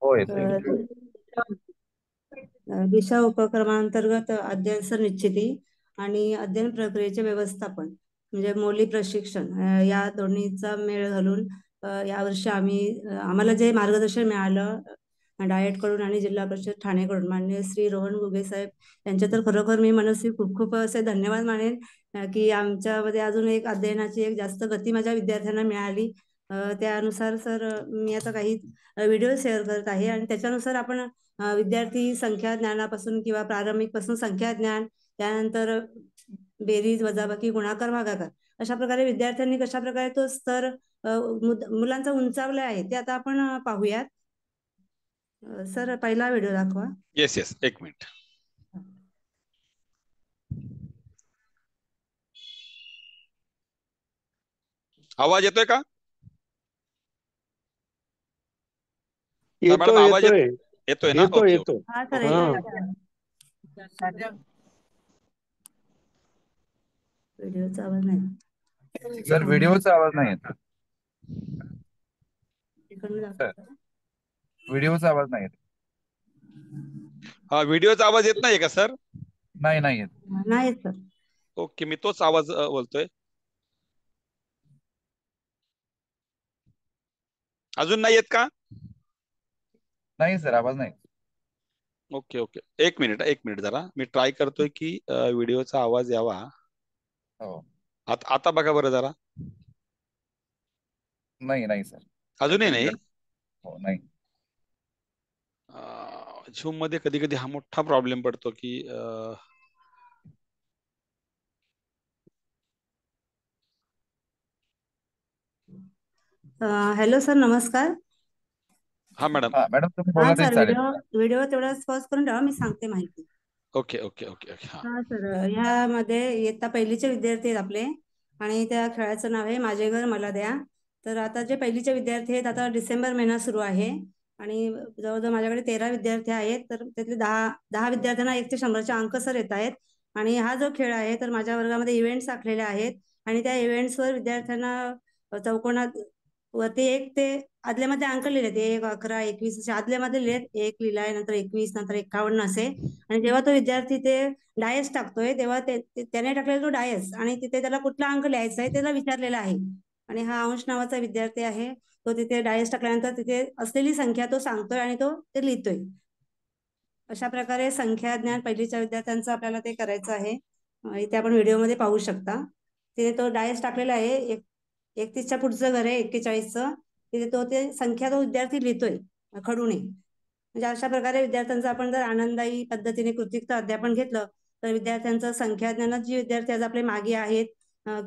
हो येतोय. दिशा उपक्रमांतर्गत अध्ययन निश्चिती आणि अध्ययन प्रक्रियेचे व्यवस्थापन म्हणजे मौलिक प्रशिक्षण या दोन्हीचा मेळ घालून यावर्षी आम्हाला जे मार्गदर्शन मिळालं डाएट कडून आणि जिल्हा परिषद ठाणेकडून माननीय श्री रोहन गुगे साहेब यांचे तर खरोखर मी मनस्वी खूप खूप असे धन्यवाद मानेन की आमच्यामध्ये अजून एक अध्ययनाची एक जास्त गती माझ्या विद्यार्थ्यांना मिळाली. त्यानुसार सर मी आता काही व्हिडिओ शेअर करत आहे आणि त्याच्यानुसार आपण विद्यार्थी संख्या ज्ञानापासून किंवा प्रारंभिक पासून संख्या ज्ञान त्यानंतर बेरीज वजाबाकी गुणाकार भागाकार अशा प्रकारे विद्यार्थ्यांनी कशा प्रकारे तो स्तर मुलांचा उंचावला आहे ते आता आपण पाहूयात. सर पहिला व्हिडिओ दाखवा. येस येस, एक मिनिट. आवाज येतोय का? मॅडम आवाज येतोय ना? येतोय. हा सर व्हिडिओचा आवाज नाही सर व्हिडिओचा आवाज नाही येत. व्हिडिओचा आवाज नाही येत. हा, व्हिडिओचा आवाज येत नाहीये का सर? नाही येत. नाही सर. ओके, मी तोच आवाज बोलतोय. अजून नाही येत का? नाही सर, आवाज नाही. ओके ओके, एक मिनिट जरा मी ट्राय करतोय की व्हिडिओचा आवाज यावा. हो. आता बघा बरं जरा. नाही सर, अजूनही नाही. हो नाही. झूम मध्ये कधी कधी हा मोठा प्रॉब्लेम पडतो की हॅलो सर, नमस्कार. हा मॅडम. मॅडम तुम्ही बोला तरी चालेल. व्हिडिओ तेवढा पॉज करून ठेवा, मी सांगते माहिती. Okay okay okay okay. हा सर, ह्यामध्ये इयत्ता पहिलीचे विद्यार्थी आहेत आपले आणि त्या खेळाचं नाव आहे माझे घर मला द्या. तर आता जे पहिलीचे विद्यार्थी आहेत, आता डिसेंबर महिना सुरू आहे आणि जवळजवळ माझ्याकडे 13 विद्यार्थी आहेत. तर त्यातले 10 विद्यार्थ्यांना 1 ते 100चे अंक सर येत आहेत. आणि हा जो खेळ आहे तर माझ्या वर्गामध्ये इव्हेंट्स आखलेले आहेत आणि त्या इव्हेंट्सवर विद्यार्थ्यांना चौकोनात वरती 1 ते आदल्यामध्ये अंक लिहिले, 1, 11, 21 असे आदल्यामध्ये लिहिलेत. 1 लिहिलाय, नंतर 21, नंतर 51 असे. आणि जेव्हा तो विद्यार्थी ते डायस टाकतोय तेव्हा त्याने टाकलेला तो डायस आणि तिथे त्याला कुठला अंक लिहायचा आहे त्याला विचारलेला आहे. आणि हा अंश नावाचा विद्यार्थी आहे, तो तिथे डायस टाकल्यानंतर तिथे असलेली संख्या तो सांगतोय आणि तो ते लिहितोय. अशा प्रकारे संख्या ज्ञान पहिलीच्या विद्यार्थ्यांचं आपल्याला ते करायचं आहे. इथे आपण व्हिडिओमध्ये पाहू शकता. तिथे तो डायस टाकलेला आहे. 31च्या पुढचं घर आहे 41चं. तिथे ते संख्या तो विद्यार्थी लिहितोय खडूने. म्हणजे अशा प्रकारे विद्यार्थ्यांचं आपण जर आनंददायी पद्धतीने कृतीयुक्त अध्यापन घेतलं तर विद्यार्थ्यांचं संख्या ज्ञानात जे विद्यार्थी आज आपले मागे आहेत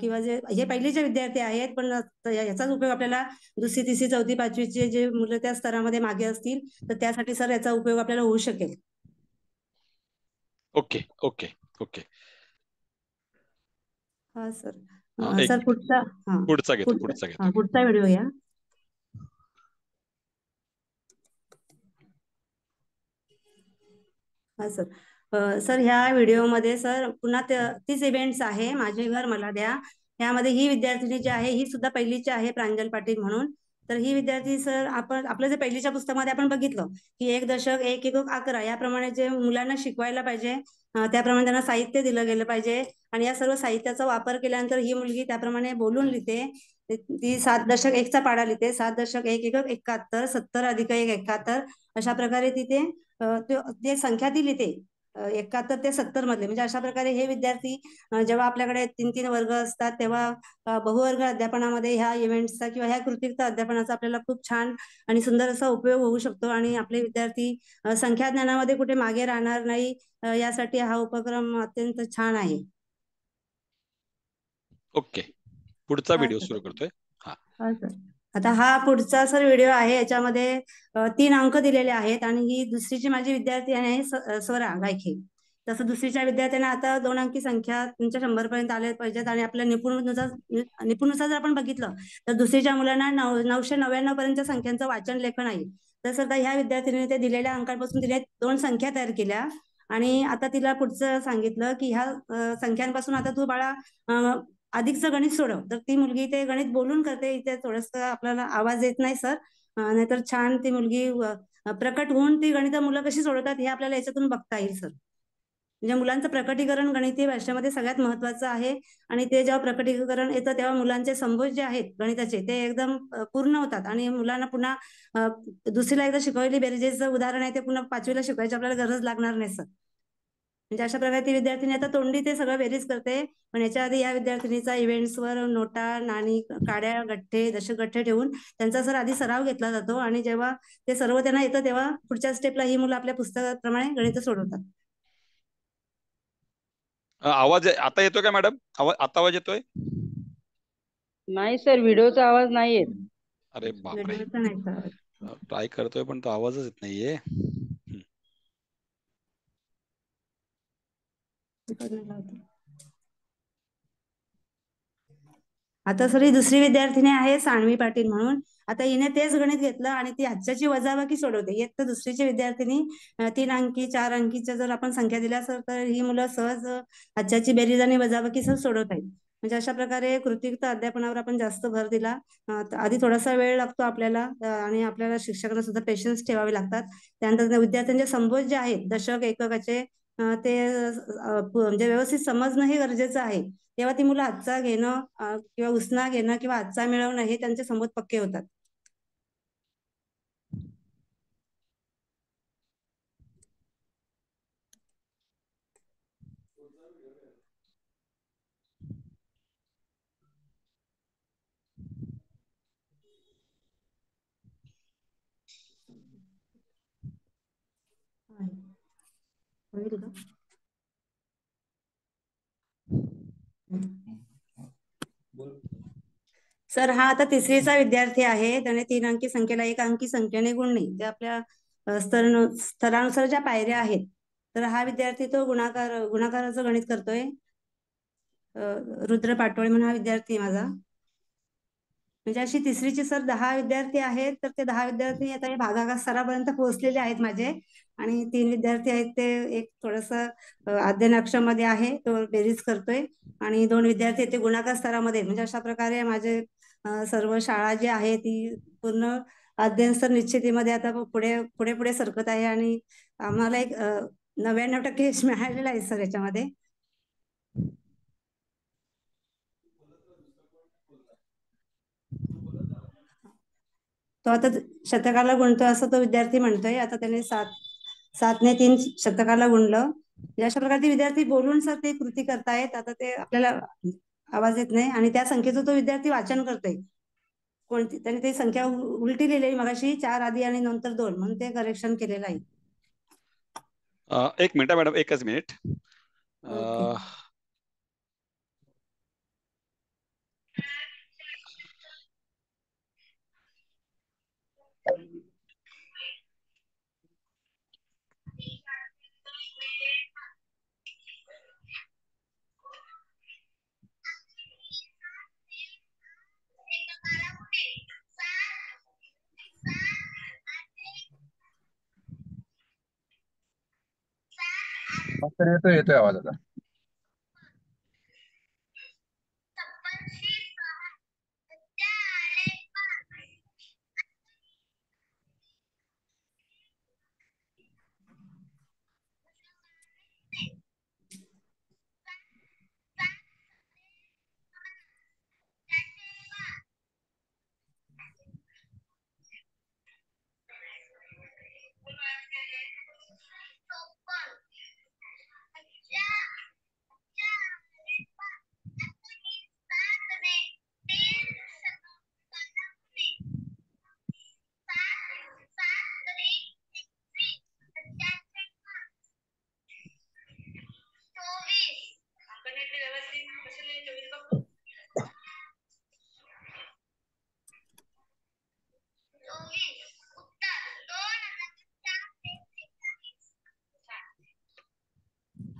किंवा हे पहिलीचे विद्यार्थी आहेत पण याचाच उपयोग आपल्याला 2री, 3री, 4थी, 5वीचे जे मुलं त्या स्तरामध्ये मागे असतील तर त्यासाठी सर याचा उपयोग आपल्याला होऊ शकेल. Okay okay okay. हा सर. सर पुढचा व्हिडिओ या. हा सर. सर ह्या व्हिडिओमध्ये सर पुन्हा तीच इव्हेंट्स आहे माझे घर मला द्या. यामध्ये ही विद्यार्थिनी जी आहे ही सुद्धा पहिलीची आहे, प्रांजल पाटील म्हणून. तर ही विद्यार्थी सर आपण आपलं जे पहिलीच्या पुस्तकामध्ये आपण बघितलं की 1 दशक 1 एकक 11 याप्रमाणे जे मुलांना शिकवायला पाहिजे त्याप्रमाणे त्यांना साहित्य दिलं गेलं पाहिजे. आणि या सर्व साहित्याचा वापर केल्यानंतर ही मुलगी त्याप्रमाणे बोलून लिहिते. ती 7 दशक 1चा पाढा लिहिते. 7 दशक 1 एकक 71, 70 अधिक 1 71 अशा प्रकारे तिथे ते संख्या ती लिहिते 71 ते 70 मधले. म्हणजे अशा प्रकारे हे विद्यार्थी जेव्हा आपल्याकडे 3 वर्ग असतात तेव्हा बहुवर्ग अध्यापनामध्ये ह्या इव्हेंट्सचा किंवा ह्या कृतीयुक्त अध्यापनाचा आपल्याला खूप छान आणि सुंदर असा उपयोग होऊ शकतो आणि आपले विद्यार्थी संख्या ज्ञानामध्ये कुठे मागे राहणार नाही यासाठी हा उपक्रम अत्यंत छान आहे. ओके, पुढचा व्हिडिओ सुरू करतोय. आता हा पुढचा सर व्हिडिओ आहे. याच्यामध्ये 3 अंक दिलेले आहेत आणि ही दुसरीची माझी विद्यार्थी आहे स्वरा गायखे. तसं दुसरीच्या विद्यार्थ्यांना आता 2 अंकी संख्या तुमच्या 100 पर्यंत आले पाहिजेत आणि आपल्या निपुणनुसार जर आपण बघितलं तर दुसरीच्या मुलांना 999 पर्यंत संख्यांचं वाचन लेखन आहे. तर सध्या ह्या विद्यार्थिनीने ते दिलेल्या अंकांपासून तिने 2 संख्या तयार केल्या आणि आता तिला पुढचं सांगितलं की ह्या संख्यांपासून आता तू बाळा अधिकचं गणित सोडव. तर ती मुलगी ते गणित बोलून करते. इथे थोडंसं आपल्याला आवाज येत नाही सर, नाहीतर छान ती मुलगी प्रकट होऊन ती गणित मुलं कशी सोडवतात हे आपल्याला याच्यातून बघता येईल सर. म्हणजे मुलांचं प्रकटीकरण गणितीय भाषेमध्ये सगळ्यात महत्वाचं आहे. आणि ते जेव्हा प्रकटीकरण येतं तेव्हा मुलांचे संभोज जे आहेत गणिताचे ते एकदम पूर्ण होतात. आणि मुलांना पुन्हा दुसरीला एकदा शिकवलेली बेरजेचं उदाहरण आहे ते पुन्हा पाचवीला शिकवायची आपल्याला गरज लागणार नाही सर. म्हणजे अशा प्रकारे ती विद्यार्थिनी आता तोंडी ते सगळं बेरीज करते. पण याच्या आधी या विद्यार्थिनीचा इव्हेंट्सवर नोटा, नाणी, काड्या, गठ्ठे, दशगठ्ठे ठेवून त्यांचा सर आधी सराव घेतला जातो. आणि जेव्हा ते सर्व त्यांना येतं तेव्हा पुढच्या स्टेपला ही मुलं आपल्या पुस्तकाप्रमाणे गणित सोडवतात. आवाज आता येतोय का मॅडम? आता आवाज येतोय? नाही सर, व्हिडिओचा आवाज नाही येत. अरे बापरे, व्हिडिओचा नाही सर. ट्राय करतोय पण तो आवाजच येत नाहीये. आता सर ही दुसरी विद्यार्थिनी आहे सानवी पाटील म्हणून. आता हिने तेच गणित घेतलं आणि ती आजच्याची वजाबाकी सोडवते. इयत्ता दुसरीची विद्यार्थिनी 3 अंकी 4 अंकीच्या जर आपण संख्या दिल्या सर तर ही मुलं सहज आजच्याची बेरीज आणि वजाबाकी सर सोडवत आहेत. म्हणजे अशा प्रकारे कृतीयुक्त अध्यापनावर आपण जास्त भर दिला. आधी थोडासा वेळ लागतो आपल्याला आणि आपल्याला शिक्षकांना सुद्धा पेशन्स ठेवावे लागतात. त्यानंतर विद्यार्थ्यांचे संबोध जे आहेत दशक एककाचे ते म्हणजे व्यवस्थित समजणं हे गरजेचं आहे. तेव्हा ती मुलं हातचा घेणं किंवा उसना घेणं किंवा हातचा मिळवणं हे त्यांचे संबोध पक्के होतात. सर हा आता तिसरीचा विद्यार्थी आहे. त्याने 3 अंकी संख्येला 1 अंकी संख्येने गुणणे ते आपल्या स्तरानुसार ज्या पायऱ्या आहेत. तर हा विद्यार्थी तो गुणाकाराचं गणित करतोय. रुद्र पाटोळे म्हणून हा विद्यार्थी आहे माझा. म्हणजे अशी तिसरीची सर 10 विद्यार्थी आहेत. तर ते 10 विद्यार्थी आता हे भागाकार स्तरापर्यंत पोहोचलेले आहेत माझे. आणि 3 विद्यार्थी आहेत ते एक थोडस अध्ययनाक्षमध्ये आहे तो बेरीज करतोय. आणि 2 विद्यार्थी ते गुणाकार स्तरामध्ये. म्हणजे अशा प्रकारे माझे सर्व शाळा जी आहे ती पूर्ण अध्ययन स्तर निश्चितीमध्ये आता पुढे पुढे पुढे सरकत आहे. आणि आम्हाला एक 99% यश मिळालेलं आहे सर याच्यामध्ये. तो आता शतकाला गुणतोय असं तो विद्यार्थी म्हणतोय. आता त्याने 7ने 3 शतकाला गुणलं. अशा प्रकारे विद्यार्थी बोलून सर ते कृती करतायत. आता ते आपल्याला आवाज येत नाही. आणि त्या संख्येचं तो विद्यार्थी वाचन करतोय. कोणती त्याने ते संख्या उलटी लिहिलेली मगाशी 4 आधी आणि नंतर 2 म्हणून ते करेक्शन केलेलं आहे. एक मिनिट मॅडम, एकच मिनिट. ओके. तर येतोय आवाज आता.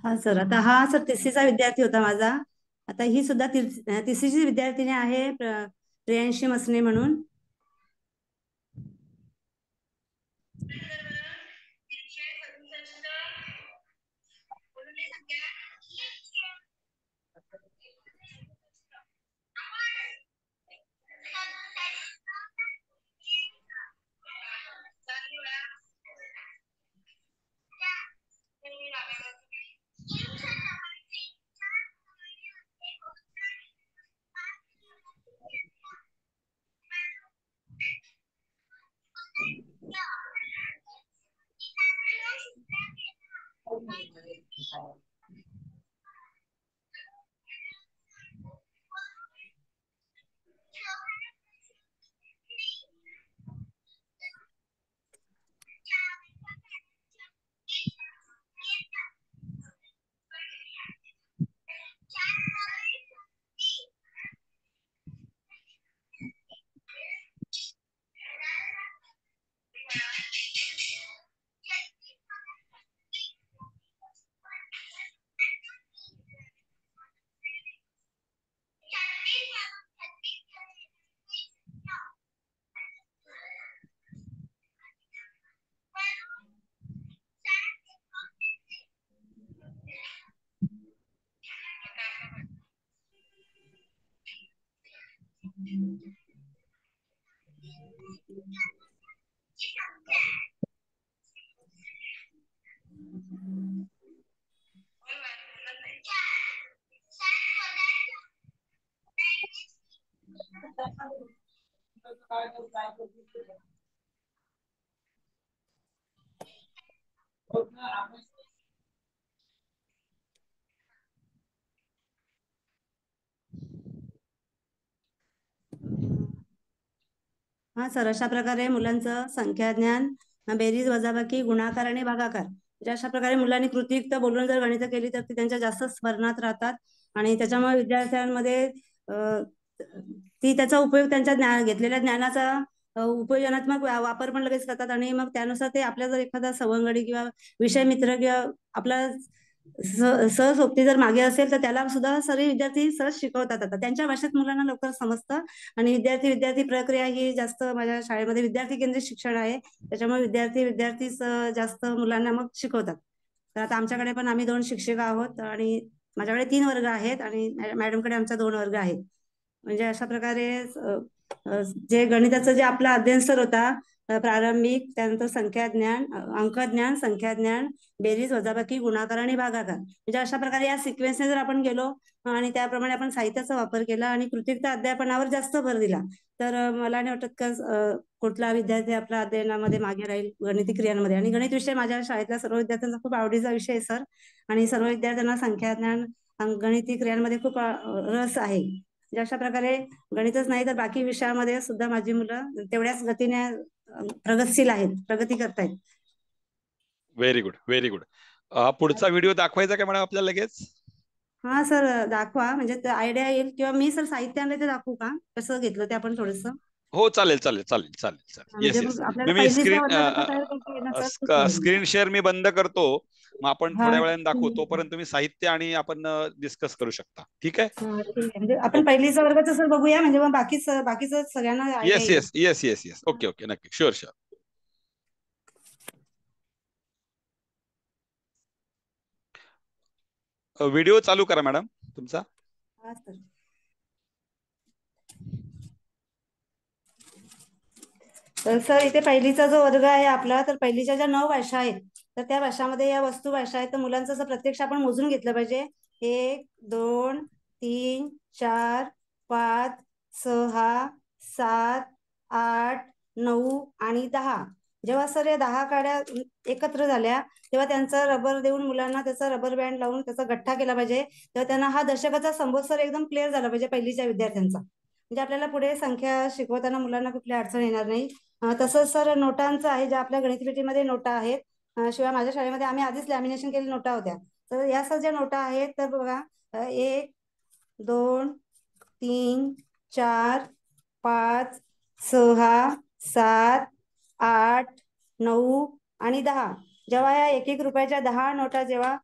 हा सर, आता हा सर तिसरीचा विद्यार्थी होता माझा. आता ही सुद्धा तिसरीची विद्यार्थिनी आहे प्रियांशी मसने म्हणून. हा सर, अशा प्रकारे मुलांचं संख्या ज्ञान, बेरीज वजाबाकी, गुणाकार आणि भागाकार, म्हणजे अशा प्रकारे मुलांनी कृतीयुक्त बोलून जर गणितं केली तर ती त्यांच्या जास्त स्मरणात राहतात आणि त्याच्यामुळे विद्यार्थ्यांमध्ये ती त्याचा उपयोग त्यांच्या घेतलेल्या ज्ञानाचा उपयोजनात्मक वापर पण लगेच करतात आणि मग त्यानुसार ते आपल्या जर एखादा सवंगडी किंवा विषय मित्र किंवा आपला सहसोबती जर मागे असेल तर त्याला सुद्धा सर्व विद्यार्थी सहज शिकवतात. आता त्यांच्या भाषेत मुलांना लवकर समजतं आणि विद्यार्थी प्रक्रिया ही जास्त माझ्या शाळेमध्ये विद्यार्थी केंद्रित शिक्षण आहे, त्याच्यामुळे विद्यार्थीच जास्त मुलांना मग शिकवतात. तर आता आमच्याकडे पण आम्ही 2 शिक्षिका आहोत आणि माझ्याकडे 3 वर्ग आहेत आणि मॅडमकडे आमच्या 2 वर्ग आहेत. म्हणजे अशा प्रकारे जे गणिताचं जे आपला अध्ययन सर होता प्रारंभिक, त्यानंतर संख्या ज्ञान, अंक ज्ञान, संख्या ज्ञान, बेरीज वजाबाकी, गुणाकार आणि भागाकार, म्हणजे अशा प्रकारे या सिक्वेन्सने जर आपण गेलो आणि त्याप्रमाणे आपण साहित्याचा वापर केला आणि कृतीयुक्त अध्यापनावर जास्त भर दिला तर मला नाही वाटत का कुठला विद्यार्थी आपल्या अध्ययनामध्ये मागे राहील गणिती क्रियांमध्ये. आणि गणित विषय माझ्या शाळेतल्या सर्व विद्यार्थ्यांचा खूप आवडीचा विषय आहे सर, आणि सर्व विद्यार्थ्यांना संख्या ज्ञान, गणिती क्रियांमध्ये खूप रस आहे. म्हणजे अशा प्रकारे गणितच नाही तर बाकी विषयामध्ये सुद्धा माझी मुलं तेवढ्याच गतीने प्रगतशील आहेत, प्रगती करतायत. Very good, very good. पुढचा व्हिडिओ दाखवायचा का मॅडम आपल्याला लगेच? हा सर, दाखवा, म्हणजे आयडिया येईल. किंवा मी सर साहित्य आणलं ते दाखवू का, कसं घेतलं ते आपण थोडस? हो चालेल चालेल चालेल चालेल चालेल. येस म्हणजे येस. मग आपल्याला मी पहिलीचा वर्ग कसा तयार करता येईल ना सर? स्क्रीन शेअर मी बंद करतो, मग आपण हा थोड्या वेळाने दाखवू. तोपर्यंत तुम्ही साहित्य आणि आपण डिस्कस करू शकता. ठीक आहे? ठीक आहे. म्हणजे आपण ओके. पहिलीचा वर्गाचं सर बघूया, म्हणजे मग बाकीचं सगळ्यांना आयडिया येस येईल. Yes yes yes yes. Okay okay, नक्की, शुअर शुअर. व्हिडिओ चालू करा मॅडम तुमचा. हा सर. तर सर इथे पहिलीचा जो वर्ग आहे आपला, तर पहिलीच्या ज्या 9 भाषा आहेत तर त्या भाषामध्ये या वस्तू भाषा आहेत. तर मुलांचं असं प्रत्यक्ष आपण मोजून घेतलं पाहिजे. 1 2 3 4 5 6 7 8 9 आणि 10. जेव्हा सर या 10 काड्या एकत्र झाल्या तेव्हा त्यांचा रबर देऊन मुलांना त्याचा रबर बँड लावून त्याचा गठ्ठा केला पाहिजे. तेव्हा त्यांना हा दशकाचा संबोध सर एकदम क्लिअर झाला पाहिजे पहिलीच्या विद्यार्थ्यांचा. म्हणजे आपल्याला पुढे संख्या शिकवताना मुलांना कुठली अडचण येणार नाही. तसंच सर नोटांचं आहे, ज्या आपल्या गणितपेटीमध्ये नोटा आहेत. शिवाय माझ्या शाळेमध्ये आम्ही आधीच लॅमिनेशन केलेल्या नोटा होत्या. तर या सर ज्या नोटा आहेत तर बघा, 1 2 3 4 5 6 7 8 9 आणि 10. जेव्हा या 1-1 रुपयाच्या 10 नोटा जेव्हा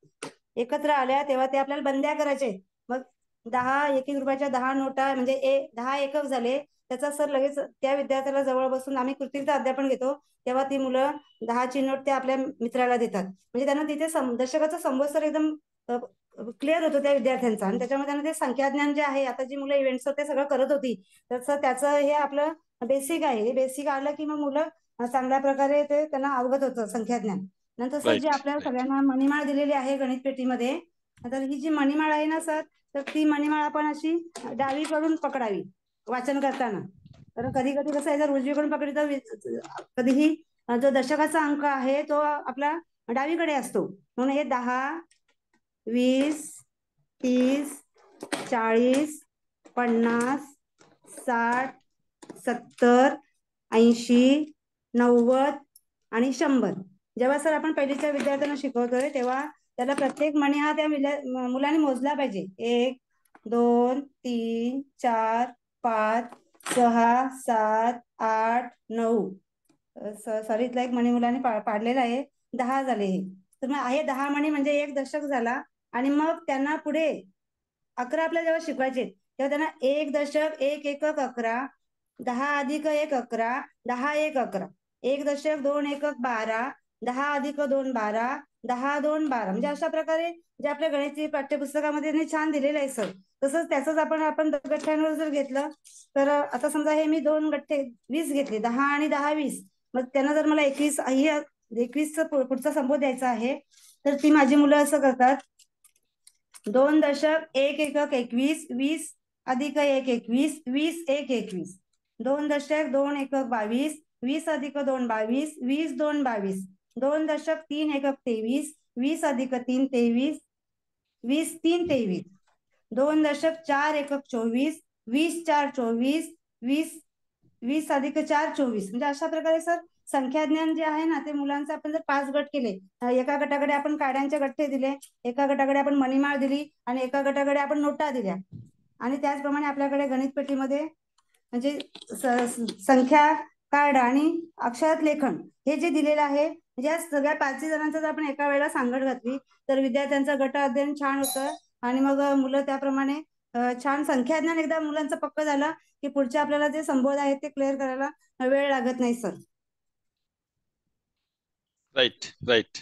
एकत्र आल्या तेव्हा ते आपल्याला बंद्या करायचे. मग 1-1 रुपयाच्या 10 नोटा म्हणजे 10 एकक झाले. त्याचा सर लगेच त्या विद्यार्थ्याला जवळ बसून आम्ही कृतीयुक्त अध्यापन घेतो, तेव्हा ती मुलं 10ची नोट ते आपल्या मित्राला देतात. म्हणजे त्यांना तिथे दशकाचा संबोध सर एकदम क्लिअर होतो त्या विद्यार्थ्यांचा. आणि त्याच्यामध्ये त्यांना ते संख्याज्ञान जे आहे, आता जी मुलं इव्हेंट्स ते सगळं करत होती, त्याचं हे आपलं बेसिक आहे. हे बेसिक आलं की मग मुलं चांगल्या प्रकारे ते त्यांना अवगत होतं संख्याज्ञान. नंतर सर जी आपल्याला सगळ्यांना मणिमाळ दिलेली आहे गणित पेटीमध्ये, तर ही जी मणिमाळ आहे ना सर, तर ती मणिमाळ आपण अशी डावीकडून पकडावी वाचन करताना. तर कधी कसं आहे, जर उजवीकडून पकडली तर कधीही जो दशकाचा अंक आहे तो आपला डावीकडे असतो. म्हणून हे 10, 20, 30, 40, 50, 60, 70, 80, 90 आणि 100. जेव्हा सर आपण पहिलीच्या विद्यार्थ्यांना शिकवतोय तेव्हा त्याला प्रत्येक मणी हा त्या मुलाने मोजला पाहिजे. 1, 2, 3, 4, 5, 6, 7, 8, 9. सॉरी, इथला एक मणी मुलाने पाडलेला आहे. 10 झाले हे. तर मग हे 10 मणी म्हणजे 1 दशक झाला. आणि मग त्यांना पुढे 11 आपल्याला जेव्हा शिकवायचे तेव्हा त्यांना 1 दशक 1 एकक 11, 10 अधिक 1 11, 10 1 11, 1 दशक 2 एकक 12, 10 अधिक 2 12, 10 2 12. म्हणजे अशा प्रकारे जे आपल्या गणित पाठ्यपुस्तकामध्ये छान दिलेलं आहे सर, तसंच त्याच आपण गठ्ठ्यांवर जर घेतलं तर आता समजा हे मी 2 गठ्ठे 20 घेतले, 10 आणि 10 20. मग त्यांना जर मला 21 पुढचा संबोध द्यायचा आहे तर ती माझी मुलं असं करतात. 2 दशक 1 एकक 21, 20 अधिक 1 21, 20 1 21. 2 दशक 2 एकक 22, 20 अधिक 2 22, 20 2 22. 2 दशक 3 एकक 23, 20 अधिक 3 23, 20 3 23. 2 दशक 4 एकक 24, 20 4 24, 20 अधिक 4 24. म्हणजे अशा प्रकारे सर संख्याज्ञान जे आहे ना ते मुलांचं आपण जर 5 गट केले, एका गटाकडे आपण काड्यांचे गठ्ठे दिले, एका गटाकडे आपण मणिमाळ दिली आणि एका गटाकडे आपण नोटा दिल्या. आणि त्याचप्रमाणे आपल्याकडे गणित पेटीमध्ये म्हणजे संख्या कार्ड आणि अक्षरात लेखन हे जे दिलेलं आहे, म्हणजे या सगळ्या 5 जणांचं जर आपण एका वेळेला सांगड घातली तर विद्यार्थ्यांचं गट अध्ययन छान होतं. आणि मग मुलं त्याप्रमाणे छान संख्याज्ञान एकदा मुलांचं पक्क झालं की पुढचे आपल्याला जे संबोध आहेत ते क्लिअर करायला वेळ लागत नाही सर. Right right.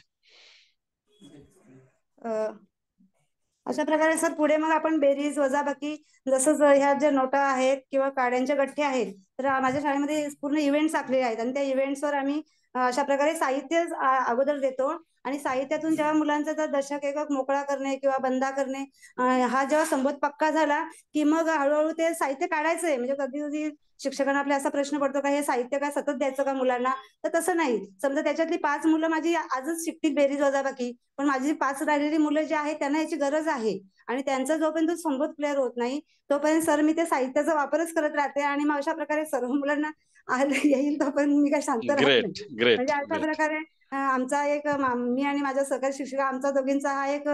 अशा प्रकारे सर पुढे मग आपण बेरीज वजाबाकी जसं ह्या ज्या नोटा आहेत किंवा काड्यांचे गठ्ठे आहेत तर माझ्या शाळेमध्ये पूर्ण इव्हेंट्स आखलेले आहेत आणि त्या इव्हेंट्सवर आम्ही अशा प्रकारे साहित्य अगोदर देतो. आणि साहित्यातून जेव्हा मुलांचा जर दशक एकक मोकळा करणे किंवा बंदा करणे हा जेव्हा संबोध पक्का झाला की मग हळूहळू ते साहित्य काढायचंय. म्हणजे कधी कधी शिक्षकांना आपल्या असा प्रश्न पडतो का हे साहित्य काय सतत द्यायचं का मुलांना, तर तसं नाही. समजा त्याच्यातली 5 मुलं माझी आजच शिकतील बेरीज वजाबाकी, पण माझी 5 राहिलेली मुलं जी आहेत त्यांना याची गरज आहे. आणि त्यांचा जोपर्यंत संबोध क्लिअर होत नाही तोपर्यंत सर मी ते साहित्याचा वापरच करत राहते. आणि मग अशा प्रकारे सर्व मुलांना येईल तोपर्यंत मी काय शांत राहत नाही. ग्रेट ग्रेट म्हणजे अशा ग्रेट. प्रकारे आमचा एक मी आणि माझ्या सहकारी शिक्षिका आमचा दोघींचा हा एक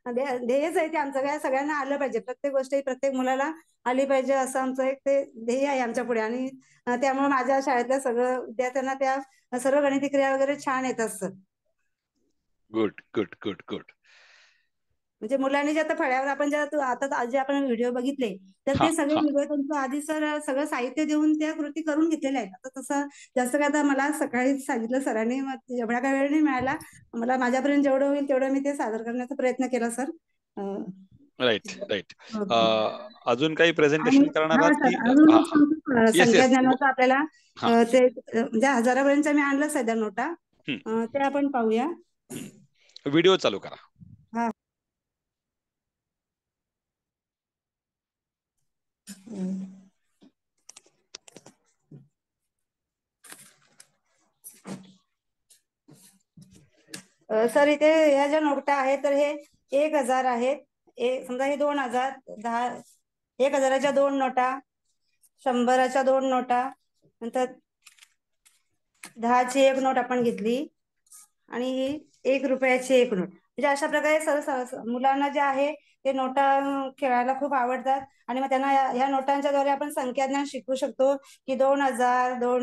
ध्येयच आहे की आमचं काय सगळ्यांना आलं पाहिजे, प्रत्येक गोष्ट प्रत्येक मुलाला आली पाहिजे असं आमचं एक ते ध्येय आहे आमच्या पुढे. आणि त्यामुळे माझ्या शाळेतल्या सगळं विद्यार्थ्यांना त्या सर्व गणिती क्रिया वगैरे छान येतात sir. Good good good good. म्हणजे मुलांनी जे आता फळ्यावर आपण आता जे आपण व्हिडिओ बघितले तर हा ते सगळे हा. व्हिडिओ त्यांचं आधी सर सगळं साहित्य देऊन त्या कृती करून घेतलेल्या आहेत. आता तसं जास्त काय आता मला सकाळी सांगितलं सरांनी, मग एवढा काय वेळ नाही मिळाला मला. माझ्यापर्यंत जेवढं होईल तेवढं मी ते सादर करण्याचा प्रयत्न केला सर. Right right. ओके. अजून काही आणि प्रेझेंटेशन करणार हा आहात सर की अजून हा एक हा. सांगतो येस येस. संख्याज्ञानाचं आपल्याला हा. ते म्हणजे 1000पर्यंत मी आणलं सध्या नोटा, ते आपण पाहूया. व्हिडिओ चालू करा. हा. सर इथे ह्या ज्या नोटा आहेत तर हे 1000 आहेत. समजा हे 2000, 1000च्या 2 नोटा, 100च्या 2 नोटा, नंतर 10ची 1 नोट आपण घेतली आणि ही 1 रुपयाची 1 नोट. म्हणजे अशा प्रकारे मुलांना जे आहे ते नोटा खेळायला खूप आवडतात. आणि मग त्यांना ह्या नोटांच्या द्वारे आपण संख्याज्ञान शिकवू शकतो की 2211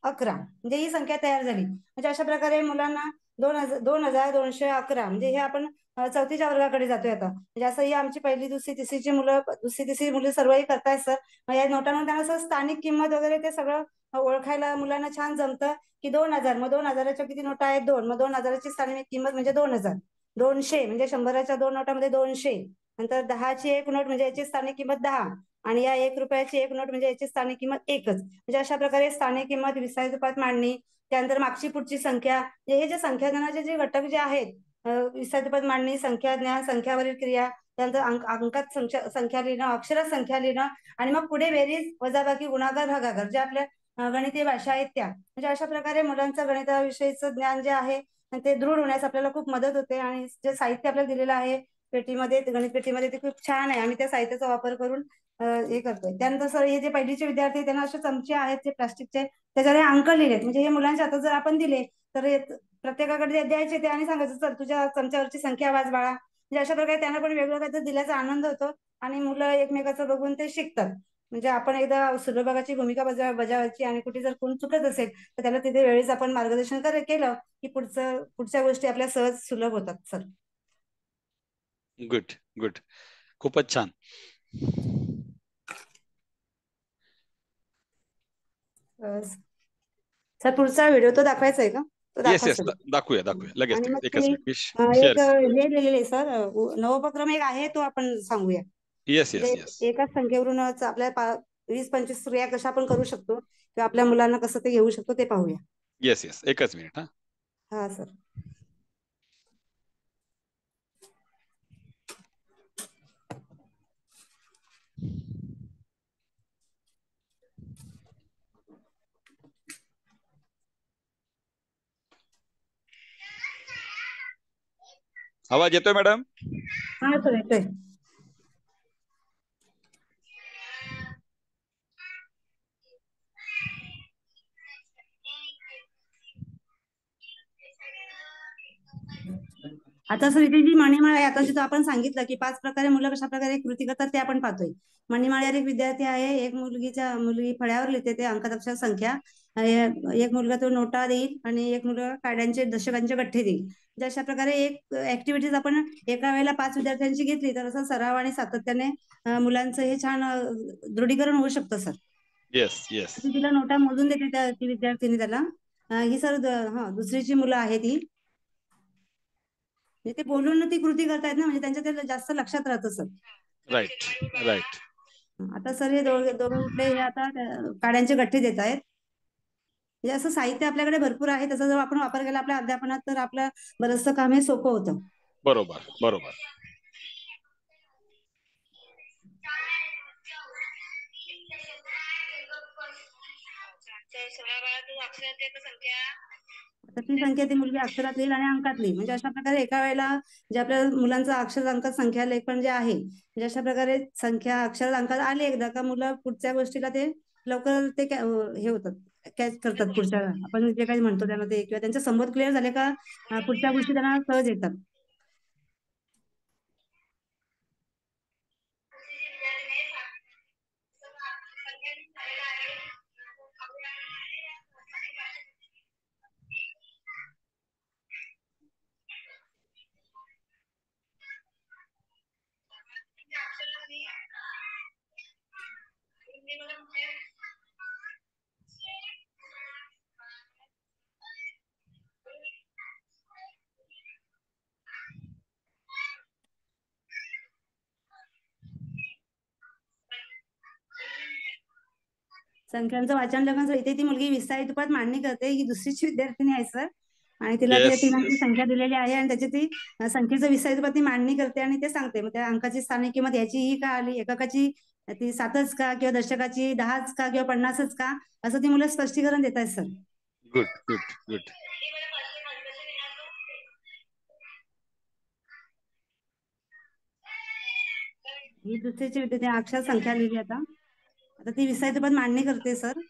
म्हणजे ही संख्या तयार झाली. म्हणजे अशा प्रकारे मुलांना 2211 म्हणजे हे आपण 4थीच्या वर्गाकडे जातोय आता. म्हणजे असं ही आमची पहिली दुसरी तिसरीची मुलं, दुसरी तिसरी मुले सर्वही करतायत सर. मग या नोटांवर त्यांना असं स्थानिक किंमत वगैरे ते सगळं ओळखायला मुलांना छान जमतं. की 2000 मग 2000च्या किती नोटा आहेत 2, मग 2000ची स्थानिक किंमत म्हणजे 2000. 200 म्हणजे 100च्या 2 नोटामध्ये 200. नंतर 10ची 1 नोट म्हणजे याची स्थानिक किंमत 10. आणि या 1 रुपयाची 1 नोट म्हणजे याची स्थानिक किंमत 1च. म्हणजे अशा प्रकारे स्थानिक किंमत विस्तारित रूपात मांडणी, त्यानंतर मागची पुढची संख्या, हे जे संख्याज्ञानाचे जे घटक जे आहेत विस्तारित रूपात मांडणी, संख्याज्ञान, संख्यावरील क्रिया, त्यानंतर अंकात संख्या लिहिणं, अक्षरात संख्या लिहिणं आणि मग पुढे बेरीज वजाबाकी गुणाकार भागाकार जे आपल्या गणितीय भाषा आहेत त्या. म्हणजे अशा प्रकारे मुलांचं गणिताविषयीचं ज्ञान जे आहे ते दृढ होण्यास आपल्याला खूप मदत होते. आणि जे साहित्य आपल्याला दिलेलं आहे पेटीमध्ये, गणित पेटीमध्ये, ते खूप छान आहे. आम्ही त्या साहित्याचा वापर करून हे करतोय. त्यानंतर सर हे जे पहिलीचे विद्यार्थी आहेत, त्यांना असे चमचे आहेत जे प्लास्टिकचे, त्याच्यावर अंक लिहिलेत. म्हणजे हे मुलांच्या हातात जर आपण दिले तर प्रत्येकाकडे द्यायचे ते आणि सांगायचं चल तुझ्या चमच्यावरची संख्या वाच बाळा. म्हणजे अशा प्रकारे त्यांना पण वेगळं काहीतरी दिल्याचा आनंद होतो आणि मुलं एकमेकाचं बघून ते शिकतात. म्हणजे आपण एकदा सुलभगाची भूमिका बजावायची आणि कुठे जर कोण चुकत असेल तर त्याला तिथे वेळेस आपण मार्गदर्शन केलं की पुढच्या गोष्टी आपल्या सहज सुलभ होतात सर. गुड गुड, खूपच छान. सर पुढचा व्हिडिओ तो दाखवायचा आहे का? तो येस दाखवा येस, सर. दाखवूया दाखवूया लगेच आणि मग लगेच, एकच तुम्ही मिनिट मी एक शेअर करतो. हे लिहिलेले आहे सर, नवोपक्रम एक आहे तो आपण सांगूया. येस येस म्हणजे येस एकाच संख्येवरून आपल्या 20-25 क्रिया कशा आपण करू शकतो किंवा आपल्या मुलांना कसं ते घेऊ शकतो ते पाहूया. येस येस, एकच मिनिट हा. हा सर. आवाज येतोय मॅडम? हा सर येतोय. आता सर इथे जी मणिमाळ आहे, आता जिथं आपण सांगितलं की 5 प्रकारे मुलं कशा प्रकारे कृती करतात ते आपण पाहतोय. मणिमाळ्यावर एक विद्यार्थी आहे, एक मुलगी फळ्यावर लिहिते ते अंकाक्षर संख्या, एक मुलगा तो नोटा देईल आणि एक मुलगा काड्यांचे दशकांचे गठ्ठे देईल. म्हणजे अशा प्रकारे एक ऍक्टिव्हिटीज आपण एका वेळेला 5 विद्यार्थ्यांची घेतली तर असं सराव आणि सातत्याने मुलांचं हे छान दृढीकरण होऊ शकतं सर. Yes yes. तिला नोटा मोजून देते ती विद्यार्थिनी त्याला. ही सर दुसरीची मुलं आहे ती. ते बोलून ती कृती करतायत ना, म्हणजे त्यांच्या ते जास्त लक्षात राहतं सर. Right right. आता सर हे दोघं उठले, हे आता काड्यांचे गठ्ठे देत आहेत. म्हणजे असं साहित्य आपल्याकडे भरपूर आहे, त्याचा जर आपण वापर केला आपल्या अध्यापनात तर आपलं बरंचसं काम हे सोपं होतं. बरोबर बरोबर. आता ती संख्या ती मुलगी अक्षरात लिहिल आणि अंकात लिहिल. म्हणजे अशा प्रकारे एका वेळेला जे आपल्या मुलांचा अक्षर अंकात संख्या लेखन जे आहे, म्हणजे अशा प्रकारे संख्या अक्षर अंकात आली एकदा का मुलं पुढच्या गोष्टीला ते लवकर ते हे होतात, कॅच करतात. पुढच्या आपण जे काही म्हणतो त्यांना ते, किंवा त्यांचे संबोध क्लिअर झाले का पुढच्या गोष्टी त्यांना सहज येतात. संख्यांचं वाचन लेखन सर, इथे ती मुलगी विस्तारित रूपात मांडणी करते. ही दुसरीची विद्यार्थिनी आहे सर आणि तिला ते येस तिनांची येस. संख्या दिलेली आहे आणि त्याची ती संख्येचं विस्तारित रूपात ती मांडणी करते आणि ते सांगते. मग त्या अंकाची स्थानिक किंमत याची ही का आली, एककाची ती 7च का, किंवा दशकाची 10च का, किंवा 50च का, असं ती मुलं स्पष्टीकरण देत आहेत सर. Good good good. ही दुसरीची विद्यार्थी अक्षर संख्या लिहिली आता ती विस्तारित रूपात मांडणी करते सर.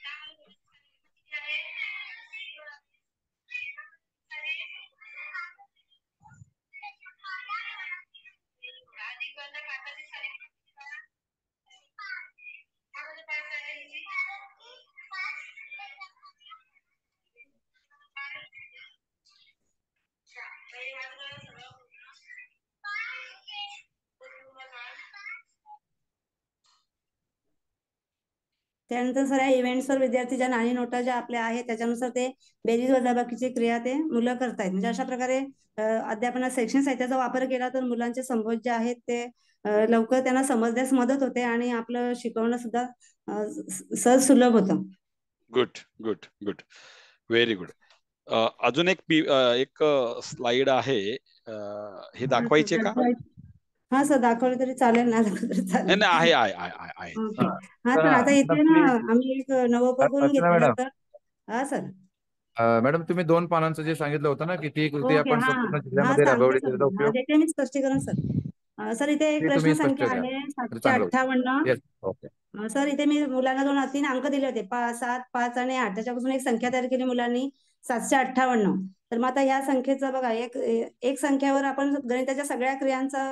त्यानंतर सर या इव्हेंट्सवर विद्यार्थी ज्या नाणी नोटा ज्या आपल्या आहेत त्याच्यानुसार ते बेरीज वजाबाकीची क्रिया ते मुलं करतायत. म्हणजे अशा प्रकारे अध्यापनात शैक्षणिक साहित्याचा वापर केला तर मुलांचे संबोध जे आहेत ते लवकर त्यांना समजण्यास मदत होते आणि आपलं शिकवणं सुद्धा सहज सुलभ होतं. Good good good, very good. अजून एक स्लाइड आहे, हे दाखवायचे का? हा सर, दाखवलं तरी चालेल, ना दाखवलं तरी नाही चालेल. नाही, आहे. ओके. हा. हा तर सर, आता मॅडम इथे ना तुम्ही आम्ही एक नवा उपक्रम अर्चना घेतलेला मॅडम, तर. हा सर. मॅडम तुम्ही 2 पानांचं जे सांगितलं होतं ना की ती कृती ओके. आपण हा हा. संपूर्ण हा जिल्ह्यामध्ये सांगते राबवली, सर त्याचा मी. हा उपयोग देते मी स्पष्टीकरण सर. सर इथे एक ते प्रश्न तुम्ही स्पष्ट संख्या द्या, आहे तर सातशे चांगलं होईल. अठ्ठावन्न येस, ओके. सर इथे मी मुलांना 3 अंक दिले होते, 7, 5 आणि 8. त्याच्यापासून एक संख्या तयार केली मुलांनी 758. तर मग आता ह्या संख्येचं बघा, एक एक संख्यावर आपण गणिताच्या सगळ्या क्रियांचा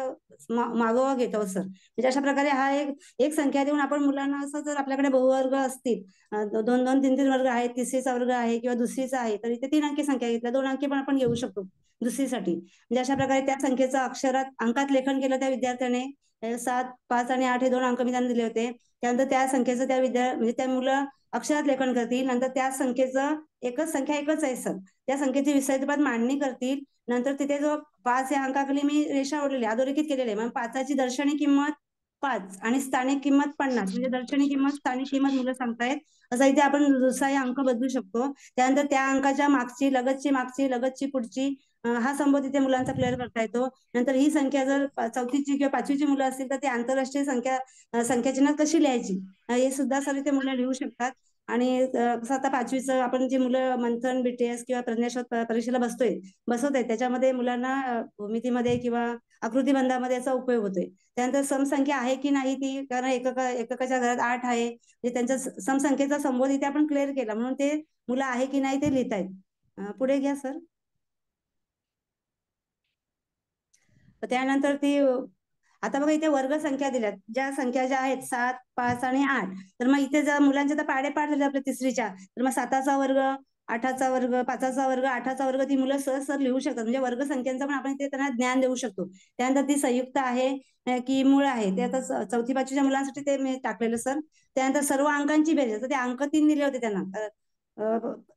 मागोवा घेतो सर. म्हणजे अशा प्रकारे हा एक संख्या देऊन आपण मुलांना, असं जर आपल्याकडे बहुवर्ग असतील, 2-2, 3-3 वर्ग आहेत, तिसरीचा वर्ग आहे किंवा दुसरीचा आहे, तर इथे 3 अंकी संख्या घेतल्या, 2 अंकी पण आपण घेऊ शकतो दुसरीसाठी. म्हणजे अशा प्रकारे त्या संख्येचं अक्षरात अंकात लेखन केलं त्या विद्यार्थ्याने. 7, 5 आणि 8 हे 2 अंक मी त्यांना दिले होते. त्यानंतर त्या संख्येचं म्हणजे त्या मुलं अक्षरात लेखन करतील. नंतर त्या संख्येचं संख्या एकच आहे सर, त्या संख्येची विस्तारित मांडणी करतील. नंतर तिथे जो 5 या अंकाखाली मी रेषा ओढलेली अधोरेखित केलेली आहे. मग 5ची दर्शनी किंमत 5 आणि स्थानिक किंमत 50. म्हणजे दर्शनी किंमत, स्थानिक किंमत मुलं सांगतायत. असं इथे आपण दुसराही अंक बदलू शकतो. त्यानंतर त्या अंकाच्या मागची, लगतची पुढची, हा संबंध इथे मुलांचा क्लिअर करता येतो. नंतर ही संख्या जर 4थीची किंवा 5वीची मुलं असतील तर ती आंतरराष्ट्रीय संख्याचिन्हात कशी लिहायची, हे सुद्धा सर इथे मुलं लिहू शकतात. आणि कसं आता 5वीचं आपण जी मुलं मंथन, बीटीएस किंवा प्रज्ञाशोध परीक्षेला बसवत आहेत, त्याच्यामध्ये मुलांना भूमितीमध्ये किंवा आकृतीबंधामध्ये याचा उपयोग होतोय. त्यानंतर समसंख्या आहे की नाही ती, कारण एककाच्या घरात 8 आहे, म्हणजे त्यांच्या समसंख्येचा संबोध इथे आपण क्लिअर केला, म्हणून ते मुलं आहे की नाही ते लिहितायत. पुढे घ्या सर. त्यानंतर ती आता बघा, इथे वर्ग संख्या दिल्यात, ज्या संख्या ज्या आहेत 7, 5 आणि 8. तर मग इथे जर मुलांच्या तर पाडे पाडले आपल्या तिसरीच्या, तर मग 7चा वर्ग, 8चा वर्ग, 5चा वर्ग, 8चा वर्ग ती मुलं सहज लिहू शकतात. म्हणजे वर्ग संख्यांचं पण आपण इथे त्यांना ज्ञान देऊ शकतो. त्यानंतर ती संयुक्त आहे की मूळ आहे, ते आता 4थी 5वीच्या मुलांसाठी ते मी टाकलेलं सर. त्यानंतर सर्व अंकांची बेरीज, तर ते अंक 3 दिले होते त्यांना,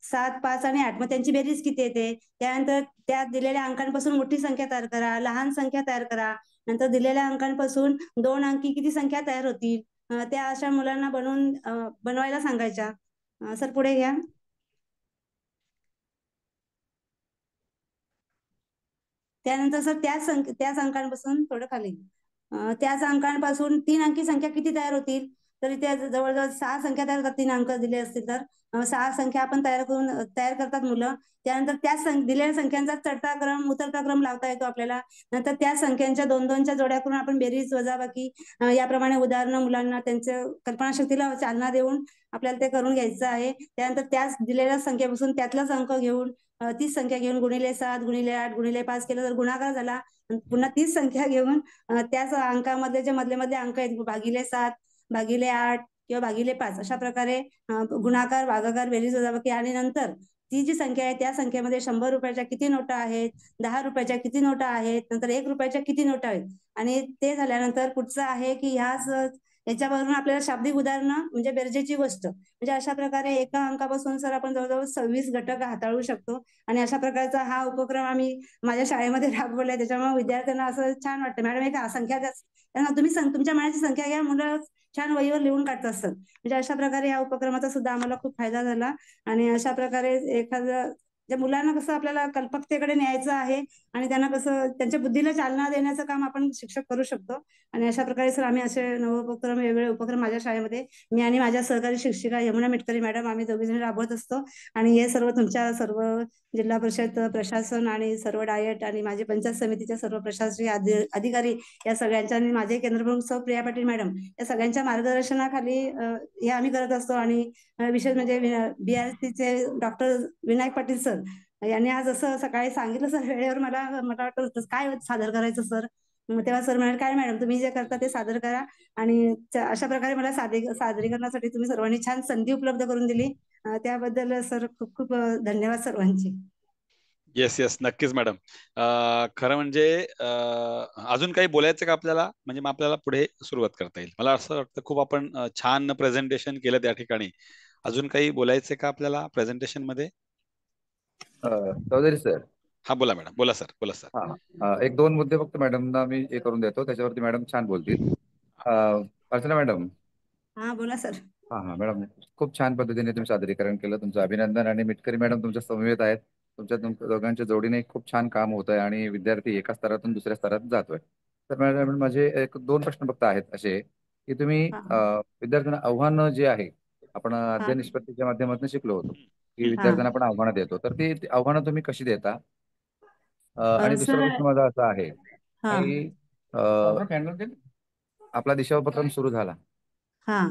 7, 5 आणि 8. मग त्यांची बेरीज किती येते. त्यानंतर त्या दिलेल्या अंकांपासून मोठी संख्या तयार करा, लहान संख्या तयार करा. नंतर दिलेल्या अंकांपासून 2 अंकी किती संख्या तयार होतील, त्या अशा मुलांना बनवायला सांगायच्या. सर पुढे घ्या. त्यानंतर सर त्याच अंकांपासून थोडं खाली, त्याच अंकांपासून 3 अंकी संख्या किती तयार होतील. तर इथे जवळजवळ 6 संख्या तयार होतात, 3 अंक दिले असतील तर. 6 संख्या आपण तयार करतात मुलं. त्यानंतर त्या दिलेल्या संख्यांचा चढता क्रम, उतरता क्रम लावता येतो आपल्याला. नंतर त्या संख्यांच्या 2-2च्या जोड्या करून आपण बेरीज, वजाबाकी याप्रमाणे उदाहरणं मुलांना त्यांच्या कल्पनाशक्तीला चालना देऊन आपल्याला ते करून घ्यायचं आहे. त्यानंतर त्याच दिलेल्या संख्येपासून त्यातलाच अंक घेऊन, तीच संख्या घेऊन गुणिले 7, गुणिले 8, गुणिले 5 केलं तर गुणाकार झाला. पुन्हा तीच संख्या घेऊन त्याच अंकामध्ये जे मधले मधले अंक आहेत, भागिले 7, भागिले 8 किंवा भागिले 5, अशा प्रकारे गुणाकार, भागाकार, बेरीज, वजाबाकी. आणि नंतर ती जी संख्या आहे त्या संख्येमध्ये 100 रुपयाच्या किती नोटा आहेत, 10 रुपयाच्या किती नोटा आहेत, नंतर 1 रुपयाच्या किती नोटा आहेत. आणि ते झाल्यानंतर पुढचं आहे की याच्यावरून आपल्याला शाब्दिक उदाहरणं, म्हणजे बेरजेची गोष्ट. म्हणजे अशा प्रकारे एका अंकापासून सर आपण जवळजवळ 26 घटक हाताळू शकतो. आणि अशा प्रकारचा हा उपक्रम आम्ही माझ्या शाळेमध्ये राबवलाय. त्याच्यामुळे विद्यार्थ्यांना असं छान वाटतं, मॅडम एक संख्या द्या, त्यांना तुम्ही तुमच्या मनाची संख्या घ्या, मुलं छान वहीवर लिहून काढतात सर. म्हणजे अशा प्रकारे या उपक्रमाचा सुद्धा आम्हाला खूप फायदा झाला. आणि अशा प्रकारे एखाद्या ज्या मुलांना कसं आपल्याला कल्पकतेकडे न्यायचं आहे आणि त्यांना कसं त्यांच्या बुद्धीला चालना देण्याचं काम आपण शिक्षक करू शकतो. आणि अशा प्रकारे सर आम्ही असे नवोपक्रम, वेगवेगळे उपक्रम माझ्या शाळेमध्ये मी आणि माझ्या सहकारी शिक्षिका यमुना मिटकरी मॅडम आम्ही दोघीजणी राबवत असतो. आणि हे सर्व तुमच्या सर्व जिल्हा परिषद प्रशासन आणि सर्व डायट आणि माझे पंचायत समितीच्या सर्व प्रशासकीय अधिकारी या सगळ्यांच्या, आणि माझे केंद्रप्रमुख सौ प्रिया पाटील मॅडम, या सगळ्यांच्या मार्गदर्शनाखाली हे आम्ही करत असतो. आणि विशेष म्हणजे BRCचे डॉक्टर विनायक पाटील सर यांनी आज असं सकाळी सांगितलं सर वेळेवर, मला वाटतं काय सादर करायचं सर. तेव्हा सर म्हणाले, काय मॅडम तुम्ही जे करता ते सादर करा. आणि अशा प्रकारे मला सादरीकरणासाठी तुम्ही सर्वांनी छान संधी उपलब्ध करून दिली. त्याबद्दल सर खूप खूप धन्यवाद सर्वांचे. येस, नक्कीच मॅडम. खरं म्हणजे अजून काही बोलायचं का आपल्याला, म्हणजे मग आपल्याला पुढे सुरुवात करता येईल. मला असं वाटतं खूप आपण छान प्रेझेंटेशन केलं त्या ठिकाणी. अजून काही बोलायचं का आपल्याला प्रेझेंटेशन मध्ये. चौधरी सर. हा बोला मॅडम, बोला सर, बोला सर. हा, 1-2 मुद्दे फक्त मॅडमना मी हे करून देतो, त्याच्यावरती मॅडम छान बोलतील. अर्चना मॅडम. हा बोला सर. हा मॅडम, खूप छान पद्धतीने तुम्ही सादरीकरण केलं, तुमचं अभिनंदन. आणि मिटकरी मॅडम तुमच्या समवेत आहेत. तुमच्या दोघांच्या जोडीने खूप छान काम होत आहे आणि विद्यार्थी एका स्तरातून दुसऱ्या स्तरात जातोय. तर मॅडम माझे एक दोन प्रश्न फक्त आहेत असे की तुम्ही हा विद्यार्थ्यांना आव्हान जे आहे आपण हा अध्ययन निष्पत्तीच्या माध्यमातून शिकलो होतो की हा विद्यार्थ्यांना आपण आव्हानं देतो, तर ती आव्हानं तुम्ही कशी देता? आणि दुसरा सर प्रश्न माझा असा आहे हा की आपला दिशावपक्रम सुरू झाला हा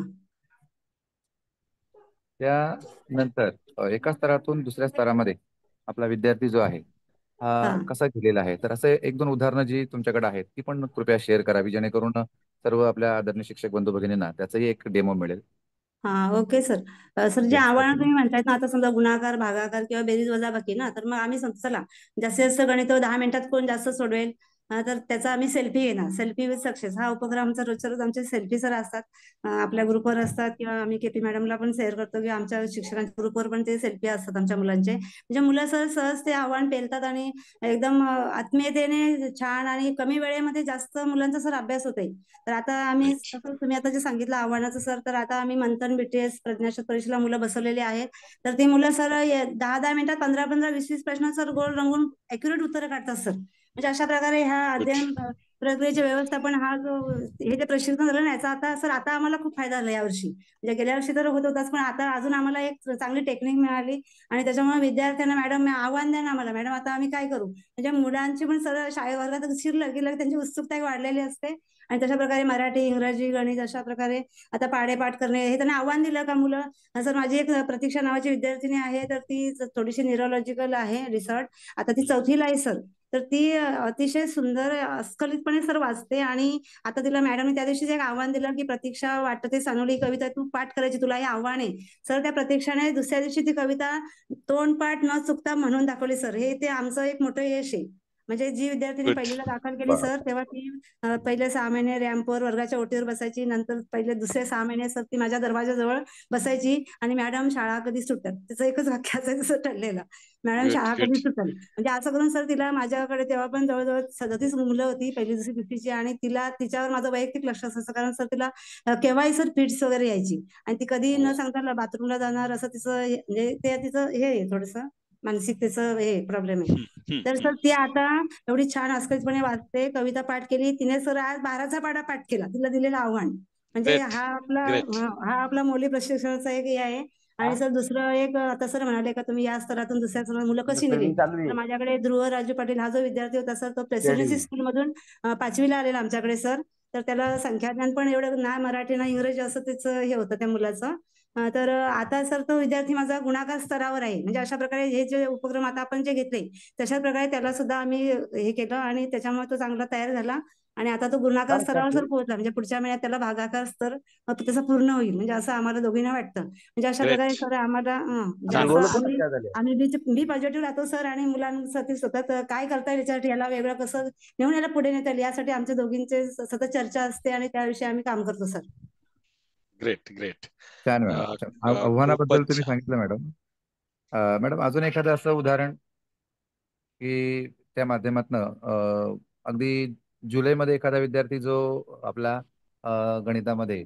त्यानंतर एका स्तरातून दुसऱ्या स्तरामध्ये आपला विद्यार्थी जो आहे हा हा कसा गेलेला आहे, तर असे एक दोन उदाहरणं जी तुमच्याकडे आहेत ती पण कृपया शेअर करावी, जेणेकरून सर्व आपल्या आदरणीय शिक्षक बंधू भगिनींना त्याचाही एक डेमो मिळेल. हा ओके सर. सर जे येस आव्हानं ओके. तुम्ही म्हणतायत ना, आता समजा गुणाकार भागाकार किंवा बेरीज वजाबाकी ना, तर मग आम्ही चला जास्तीत जास्त गणित 10 मिनिटात कोण जास्त सोडवेल, तर त्याचा आम्ही सेल्फी घेणार. सेल्फी विथ सक्सेस हा उपक्रम आमचा रोजच्या रोज आमचे सेल्फी सर असतात, आपल्या ग्रुपवर असतात किंवा आम्ही केपी मॅडमला पण शेअर करतो की आमच्या शिक्षकांच्या ग्रुपवर पण ते सेल्फी असतात आमच्या मुलांचे. म्हणजे मुलं सहज ते आव्हान पेलतात आणि एकदम आत्मीयतेने छान आणि कमी वेळेमध्ये जास्त मुलांचा सर अभ्यास होतोय. तर आता आम्ही राईट. तसं तुम्ही आता जे सांगितलं आव्हानाचं सर, तर आता आम्ही मंथन बीटीएस प्रज्ञाशोध परीक्षेला मुलं बसवलेली आहेत. तर ती मुलं सर 10-10 मिनिटात 15-15 20-20 प्रश्न सर गोल रंगून अॅक्युरेट उत्तरं काढतात सर. म्हणजे अशा प्रकारे ह्या गुड. अध्ययन प्रक्रियेचे व्यवस्थापन हा जो हे जे प्रशिक्षण झालं ना, याचा आता सर आता आम्हाला खूप फायदा झाला यावर्षी. म्हणजे गेल्या वर्षी तर होत होताच, पण आता अजून आम्हाला एक चांगली टेक्निक मिळाली आणि त्याच्यामुळे विद्यार्थ्यांना मॅडम आव्हान द्या ना आम्हाला, मॅडम आता आम्ही काय करू. म्हणजे मुलांची पण सर शाळे वर्गात शिरलं की त्यांची उत्सुकता वाढलेली असते आणि तशा प्रकारे मराठी इंग्रजी गणित अशा प्रकारे आता पाढेपाठ करणे हे त्यांना आव्हान दिलं का मुलं. सर माझी एक प्रतीक्षा नावाची विद्यार्थिनी आहे, तर ती थोडीशी न्यूरोलॉजिकल आहे रिसर्च, आता ती 4थीला आहे सर. तर ती अतिशय सुंदर अस्खलितपणे सर वाचते आणि आता तिला मॅडमने त्या दिवशीच एक आव्हान दिलं की प्रतीक्षा वाटते सांगली कविता तू पाठ करायची, तुला हे आव्हान आहे. सर त्या प्रतीक्षाने दुसऱ्या दिवशी ती कविता तोंडपाठ न चुकता म्हणून दाखवली सर. हे ते आमचं एक मोठं यश आहे. म्हणजे जी विद्यार्थिनी गुड. पहिलीला दाखल केली वा. सर, तेव्हा ती पहिले 6 महिने रॅम्पवर वर्गाच्या ओटीवर बसायची, नंतर पहिले दुसरे 6 महिने सर ती माझ्या दरवाजाजवळ बसायची आणि मॅडम शाळा कधी सुटतात त्याचं एकच वाक्य असायचं ठरलेलं, मॅडम गुड. शाळा गुड. कधी सुटतात. म्हणजे असं करून सर तिला माझ्याकडे तेव्हा पण जवळजवळ 37 मुलं होती पहिली दुसरी तिसरीची आणि तिला तिच्यावर माझं वैयक्तिक लक्ष असायचं, कारण सर तिला केव्हाही सर फिट्स वगैरे यायची आणि ती कधी न सांगता बाथरूमला जाणार असं तिचं म्हणजे ते तिचं हे थोडस मानसिकतेचं हे प्रॉब्लेम आहे. हम्म, हम्म, तर हम्म. सर ती आता एवढी छान अस्खलितपणे वाचते, कविता पाठ केली तिने सर, आज 12चा पाढा पाठ केला, तिला दिलेलं आव्हान. म्हणजे ग्रेट. ग्रेट. हा आपला मौलिक प्रशिक्षणाचा एक हे आहे. आणि सर दुसरं एक आता सर म्हणाले का तुम्ही या स्तरातून दुसऱ्या स्तरात मुलं कशी नेली, तर माझ्याकडे ध्रुव राजू पाटील हा जो विद्यार्थी होता सर, तो प्रेसिडेन्सी स्कूल मधून 5वीला आलेला आमच्याकडे सर. तर त्याला संख्याज्ञान पण एवढं ना मराठी ना इंग्रजी असं त्याचं हे होतं त्या मुलाचं. तर आता सर तो विद्यार्थी माझा गुणाकार स्तरावर आहे. म्हणजे अशा प्रकारे हे जे उपक्रम आता आपण जे घेतले तशा प्रकारे त्याला सुद्धा आम्ही हे केलं आणि त्याच्यामुळे तो चांगला तयार झाला आणि आता तो गुणाकार स्तरावर सर पोहोचला. म्हणजे पुढच्या महिन्यात त्याला भागाकार स्तर त्याचा पूर्ण होईल, म्हणजे असं आम्हाला दोघींना वाटतं. म्हणजे अशा प्रकारे ग्रेट. सर आम्हाला म्हणजे छान. असं आम्ही बी पॉझिटिव्ह राहतो सर आणि मुलांसाठी सतत काय करता येईल याच्यासाठी याला वेगळं कसं नेऊन याला पुढे नेता येईल यासाठी आमच्या दोघींचे सतत चर्चा असते आणि त्याविषयी आम्ही काम करतो सर. ग्रेट. ग्रेट. छान मॅडम, छान. आव्हानाबद्दल खूपच तुम्ही छान. सांगितलं मॅडम. मॅडम अजून एखादं असं उदाहरण की त्या माध्यमातनं अगदी जुलैमध्ये एखादा विद्यार्थी जो आपला गणितामध्ये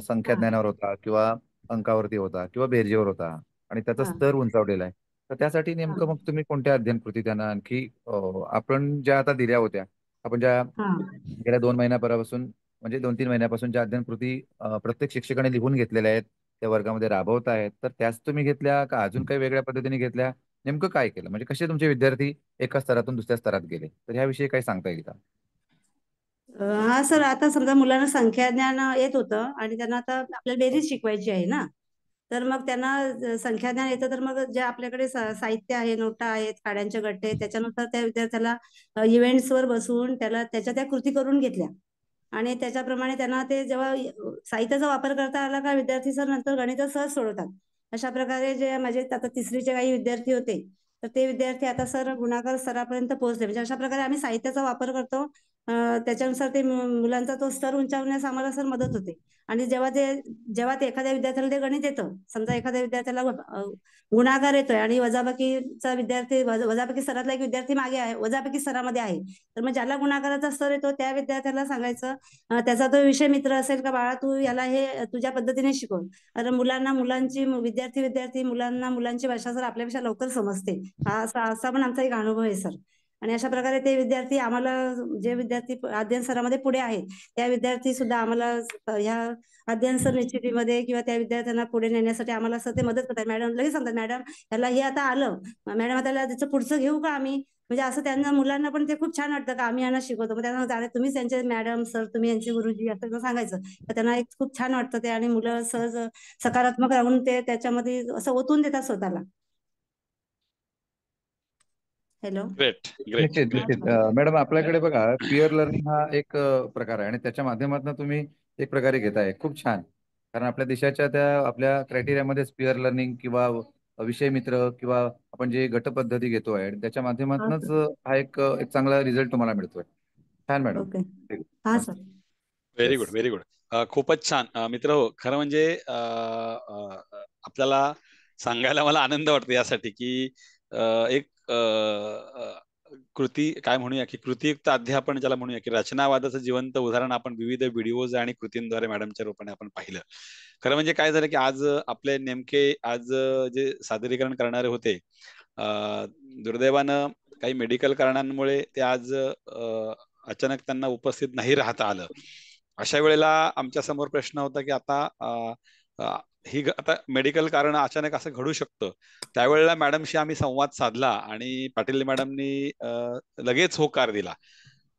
संख्या हा ज्ञानावर होता किंवा अंकावरती होता किंवा बेरजेवर होता आणि त्याचा हा स्तर उंचावलेला आहे, तर त्यासाठी हा नेमकं मग तुम्ही कोणत्या अध्ययन कृती त्यांना आणखी आपण ज्या आता दिल्या होत्या, आपण ज्या हा गेल्या 2 महिन्यापासून म्हणजे 2-3 महिन्यापासून ज्या अध्ययन कृती प्रत्येक शिक्षकाने लिहून घेतलेल्या आहेत, त्या वर्गामध्ये राबवत आहेत, तर त्याच तुम्ही घेतल्या का अजून काही वेगळ्या पद्धतीने घेतल्या? नेमकं काय केलं, म्हणजे कसे तुमचे विद्यार्थी एका स्तरातून दुसऱ्या स्तरात गेले, तर ह्याविषयी काही सांगता येईल का? हा सर, आता समजा मुलांना संख्याज्ञान येत होतं आणि त्यांना आता आपल्याला बेरीज शिकवायची आहे ना, तर मग त्यांना संख्याज्ञान येतं, तर मग जे आपल्याकडे साहित्य आहे, नोटा आहेत, काड्यांचे गट्टे, त्याच्यानुसार त्या विद्यार्थ्याला इव्हेंट्सवर बसवून त्याला त्याच्या त्या कृती करून घेतल्या आणि त्याच्याप्रमाणे त्यांना ते जेव्हा साहित्याचा वापर करता आला का विद्यार्थी सर नंतर गणित सहज सोडवतात. अशा प्रकारे जे माझे आता तिसरीचे काही विद्यार्थी होते, तर ते विद्यार्थी आता सर गुणाकार स्तरापर्यंत पोहोचले. म्हणजे अशा प्रकारे आम्ही साहित्याचा वापर करतो, त्याच्यानुसार ते मुलांचा तो स्तर उंचावण्यास आम्हाला सर मदत होते. आणि जेव्हा ते एखाद्या विद्यार्थ्याला ते गणित येतं, समजा एखाद्या विद्यार्थ्याला गुणाकार येतोय आणि वजाबाकीचा विद्यार्थी वजाबाकी स्तरातला एक विद्यार्थी मागे आहे, वजाबाकी स्तरामध्ये आहे, तर मग ज्याला गुणाकाराचा स्तर येतो त्या विद्यार्थ्याला सांगायचं, त्याचा तो विषय मित्र असेल का बाळा तू याला हे तुझ्या पद्धतीने शिकव. कारण मुलांना मुलांची विद्यार्थी मुलांना मुलांची भाषा सर आपल्यापेक्षा लवकर समजते. हा असा असा पण आमचा एक अनुभव आहे सर. आणि अशा प्रकारे ते विद्यार्थी आम्हाला, जे विद्यार्थी अध्ययन सरामध्ये पुढे आहेत त्या विद्यार्थी सुद्धा आम्हाला ह्या अध्ययन सर निश्चितीमध्ये किंवा त्या विद्यार्थ्यांना पुढे नेण्यासाठी आम्हाला असं ते मदत करतात. मॅडम लगेच सांगतात, मॅडम त्याला हे आता आलं, मॅडम आता त्याचं पुढचं घेऊ का आम्ही, म्हणजे असं त्यांना मुलांना पण ते खूप छान वाटतं का आम्ही यांना शिकवतो. मग त्यांना सांगतात, तुम्हीच त्यांचे मॅडम सर, तुम्ही यांचे गुरुजी असं सांगायचं. तर त्यांना एक खूप छान वाटतं ते, आणि मुलं सहज सकारात्मक राहून ते त्याच्यामध्ये असं ओतून देतात स्वतःला. हॅलो. ग्रेट ग्रेट निश्चित ग्रेट. निश्चित. मॅडम आपल्याकडे बघा पिअर लर्निंग हा एक प्रकार आहे आणि त्याच्या माध्यमातून तुम्ही एक प्रकारे घेताय, खूप छान. कारण आपल्या देशाच्या त्या आपल्या क्रायटेरियामध्येच पिअर लर्निंग किंवा विषय मित्र किंवा आपण जे गट पद्धती घेतोय त्याच्या हा माध्यमातूनच सर. हा एक चांगला रिझल्ट तुम्हाला मिळतोय. छान मॅडम. ओके. हा sir. Very yes. Good very good. खूपच छान. मित्र हो, खरं म्हणजे आपल्याला सांगायला मला आनंद वाटतो यासाठी की एक कृती काय म्हणूया की कृतीयुक्त अध्यापन ज्याला म्हणूया की रचनावादाचं जिवंत उदाहरण आपण विविध व्हिडिओज आणि कृतींद्वारे मॅडमच्या रूपाने आपण पाहिलं. खरं म्हणजे काय झालं की आज आपले नेमके आज जे सादरीकरण करणारे होते, दुर्दैवानं काही मेडिकल कारणांमुळे ते आज अचानक त्यांना उपस्थित नाही राहता आलं. अशा वेळेला आमच्या समोर प्रश्न होता की आता आता मेडिकल कारण अचानक असं घडू शकतं. त्यावेळेला मॅडमशी आम्ही संवाद साधला आणि पाटील मॅडमनी लगेच होकार दिला.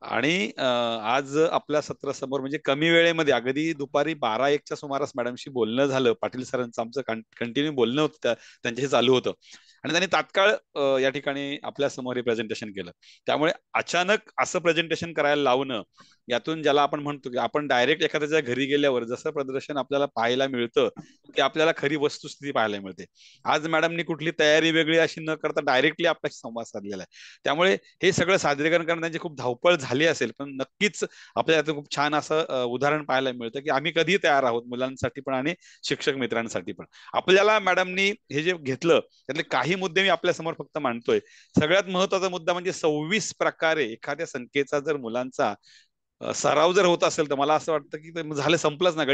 आणि आज आपल्या सत्रासमोर म्हणजे कमी वेळेमध्ये अगदी दुपारी 12-1च्या सुमारास मॅडमशी बोलणं झालं. पाटील सरांचं आमचं कंटिन्यू बोलणं होतं, त्यांच्याशी चालू होतं आणि त्यांनी तात्काळ या ठिकाणी आपल्या समोर हे प्रेझेंटेशन केलं. त्यामुळे अचानक असं प्रेझेंटेशन करायला लावणं, यातून ज्याला आपण म्हणतो की आपण डायरेक्ट एखाद्याच्या घरी गेल्यावर जसं प्रदर्शन आपल्याला पाहायला मिळतं की आपल्याला खरी वस्तुस्थिती पाहायला मिळते. आज मॅडमनी कुठली तयारी वेगळी अशी न करता डायरेक्टली आपल्याशी संवाद साधलेला आहे. त्यामुळे हे सगळं सादरीकरण करणं त्यांची खूप धावपळ झाली असेल, पण नक्कीच आपल्याला खूप छान असं उदाहरण पाहायला मिळतं की आम्ही कधी तयार आहोत मुलांसाठी पण आणि शिक्षक मित्रांसाठी पण. आपल्याला मॅडमनी हे जे घेतलं त्यातले काही मुद्दे मी आपल्या समोर फक्त मांडतोय. सगळ्यात महत्वाचा मुद्दा म्हणजे 26 प्रकारे एखाद्या संख्येचा जर मुलांचा सराव जर होत असेल तर मला असं वाटतं की झालं, संपलंच ना.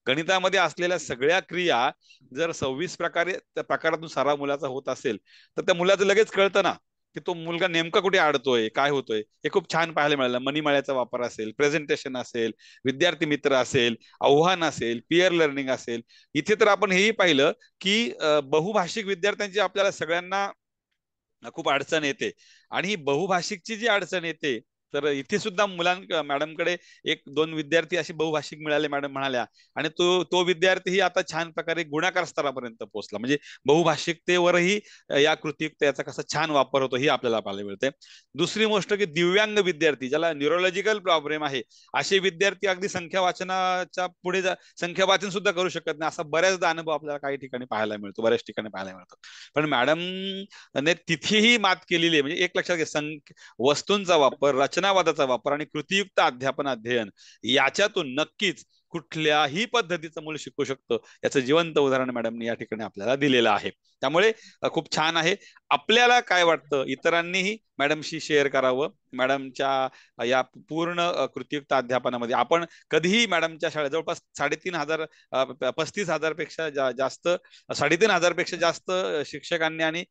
गणितामध्ये असलेल्या सगळ्या क्रिया जर 26 प्रकारातून सराव मुलाचा होत असेल तर त्या मुलाचं लगेच कळतं ना की तो मुलगा नेमका कुठे अडतोय, काय होतोय. हे खूप छान पाहायला मिळालं. मनीमाळ्याचा वापर असेल, प्रेझेंटेशन असेल, विद्यार्थी मित्र असेल, आव्हान असेल, पिअर लर्निंग असेल. इथे तर आपण हेही पाहिलं की बहुभाषिक विद्यार्थ्यांची आपल्याला सगळ्यांना खूप अडचण येते आणि ही बहुभाषिकची जी अडचण येते तर इथे सुद्धा मॅडमकडे 1-2 विद्यार्थी असे बहुभाषिक मिळाले, मॅडम म्हणाल्या. आणि तो विद्यार्थी ही आता छान प्रकारे गुणाकार स्तरापर्यंत पोहोचला. म्हणजे बहुभाषिकतेवरही या कृतीयुक्त याचा कसा छान वापर होतो ही आपल्याला पाहायला मिळते. दुसरी गोष्ट की दिव्यांग विद्यार्थी ज्याला न्यूरोलॉजिकल प्रॉब्लेम आहे असे विद्यार्थी अगदी संख्या वाचनाच्या पुढे संख्या वाचन सुद्धा करू शकत नाही, असा बऱ्याचदा अनुभव आपल्याला काही ठिकाणी पाहायला मिळतो, बऱ्याच ठिकाणी पाहायला मिळतो. पण मॅडम तिथेही मात केलेली आहे. म्हणजे एक लक्षात घ्या, वस्तूंचा वापर, रचनावादाचा वापर आणि कृतीयुक्त अध्ययन याच्यातून नक्कीच कुठल्याही पद्धतीचं मूल शिकू शकतं याचं जिवंत उदाहरण मॅडमनी या ठिकाणी आपल्याला दिलेलं आहे. त्यामुळे खूप छान आहे. आपल्याला काय वाटतं इतरांनीही मॅडमशी शेअर करावं. मॅडमच्या या पूर्ण कृतीयुक्त अध्यापनामध्ये आपण कधीही मॅडमच्या शाळेत जवळपास 35,000 पेक्षा जास्त 3,500 पेक्षा जास्त शिक्षकांनी आणि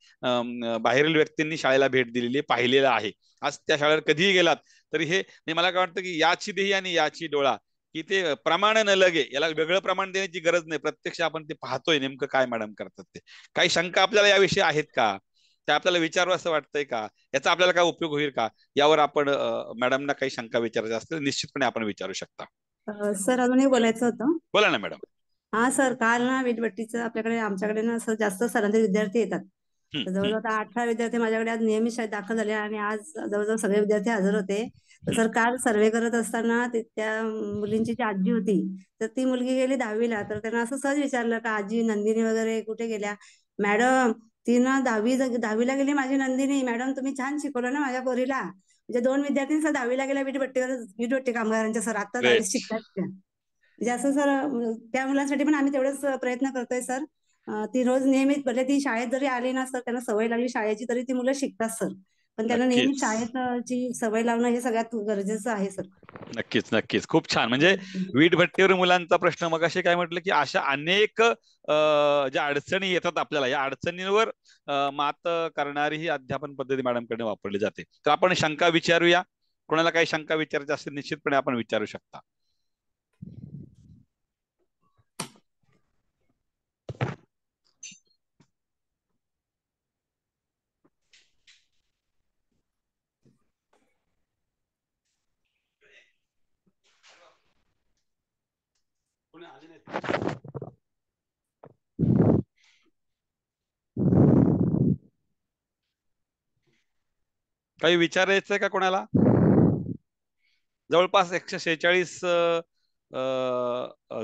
बाहेरील व्यक्तींनी शाळेला भेट दिलेली पाहिलेलं आहे. आज त्या शाळेवर कधीही गेलात तरी हे मला काय वाटतं की याची देही आणि याची डोळा, की ते प्रमाण न लगे, याला वेगळं प्रमाण देण्याची गरज नाही. प्रत्यक्ष आपण ते पाहतोय नेमकं काय मॅडम करतात ते. काही शंका आपल्याला याविषयी आहेत का, त्या आपल्याला विचारू असं वाटतंय का, याचा आपल्याला काय उपयोग होईल का, यावर आपण मॅडमना काही शंका विचारायच्या असतील निश्चितपणे आपण विचारू शकता. सर अजून एक बोलायचं होतं. बोला ना मॅडम. हा सर, काल ना वीटभट्टीचं आमच्याकडे ना असं जास्त स्थलांतरित विद्यार्थी येतात. जवळजवळ 18 विद्यार्थी माझ्याकडे आज नियमित शाळेत दाखल झाले आणि आज जवळजवळ सगळे विद्यार्थी हजर होते. तर सर काल सर्वे करत असताना त्या मुलींची जी आजी होती तर ती मुलगी गेली 10वीला. तर त्यांना असं सहज विचारलं का आजी नंदिनी वगैरे कुठे गेल्या. मॅडम ती ना 10वीला गेली माझी नंदिनी. मॅडम तुम्ही छान शिकवलं ना माझ्या पोरीला. म्हणजे 2 विद्यार्थी सर 10वीला गेल्या वीटभट्टी कामगारांच्या सर आता ग्रेट. शिकतात त्या. म्हणजे असं सर त्या मुलांसाठी पण आम्ही तेवढेच प्रयत्न करतोय सर. ती रोज नियमित भले ती शाळेत जरी आली ना सर, त्यांना सवय लागली शाळेची तरी ती मुलं शिकतात सर. पण त्यांना नेहमी नक्कीच शाळेची सवय लावणं हे सगळ्यात गरजेचं आहे सर. नक्कीच नक्कीच खूप छान. म्हणजे वीटभट्टीवर मुलांचा प्रश्न मगाशी काय म्हटलं की अशा अनेक ज्या अडचणी येतात आपल्याला, या अडचणींवर मात करणारी ही अध्यापन पद्धती मॅडमकडे वापरली जाते. तर आपण शंका विचारूया. कोणाला काही शंका विचारायची असेल निश्चितपणे आपण विचारू शकता. काही विचारायचंय का कोणाला? जवळपास 146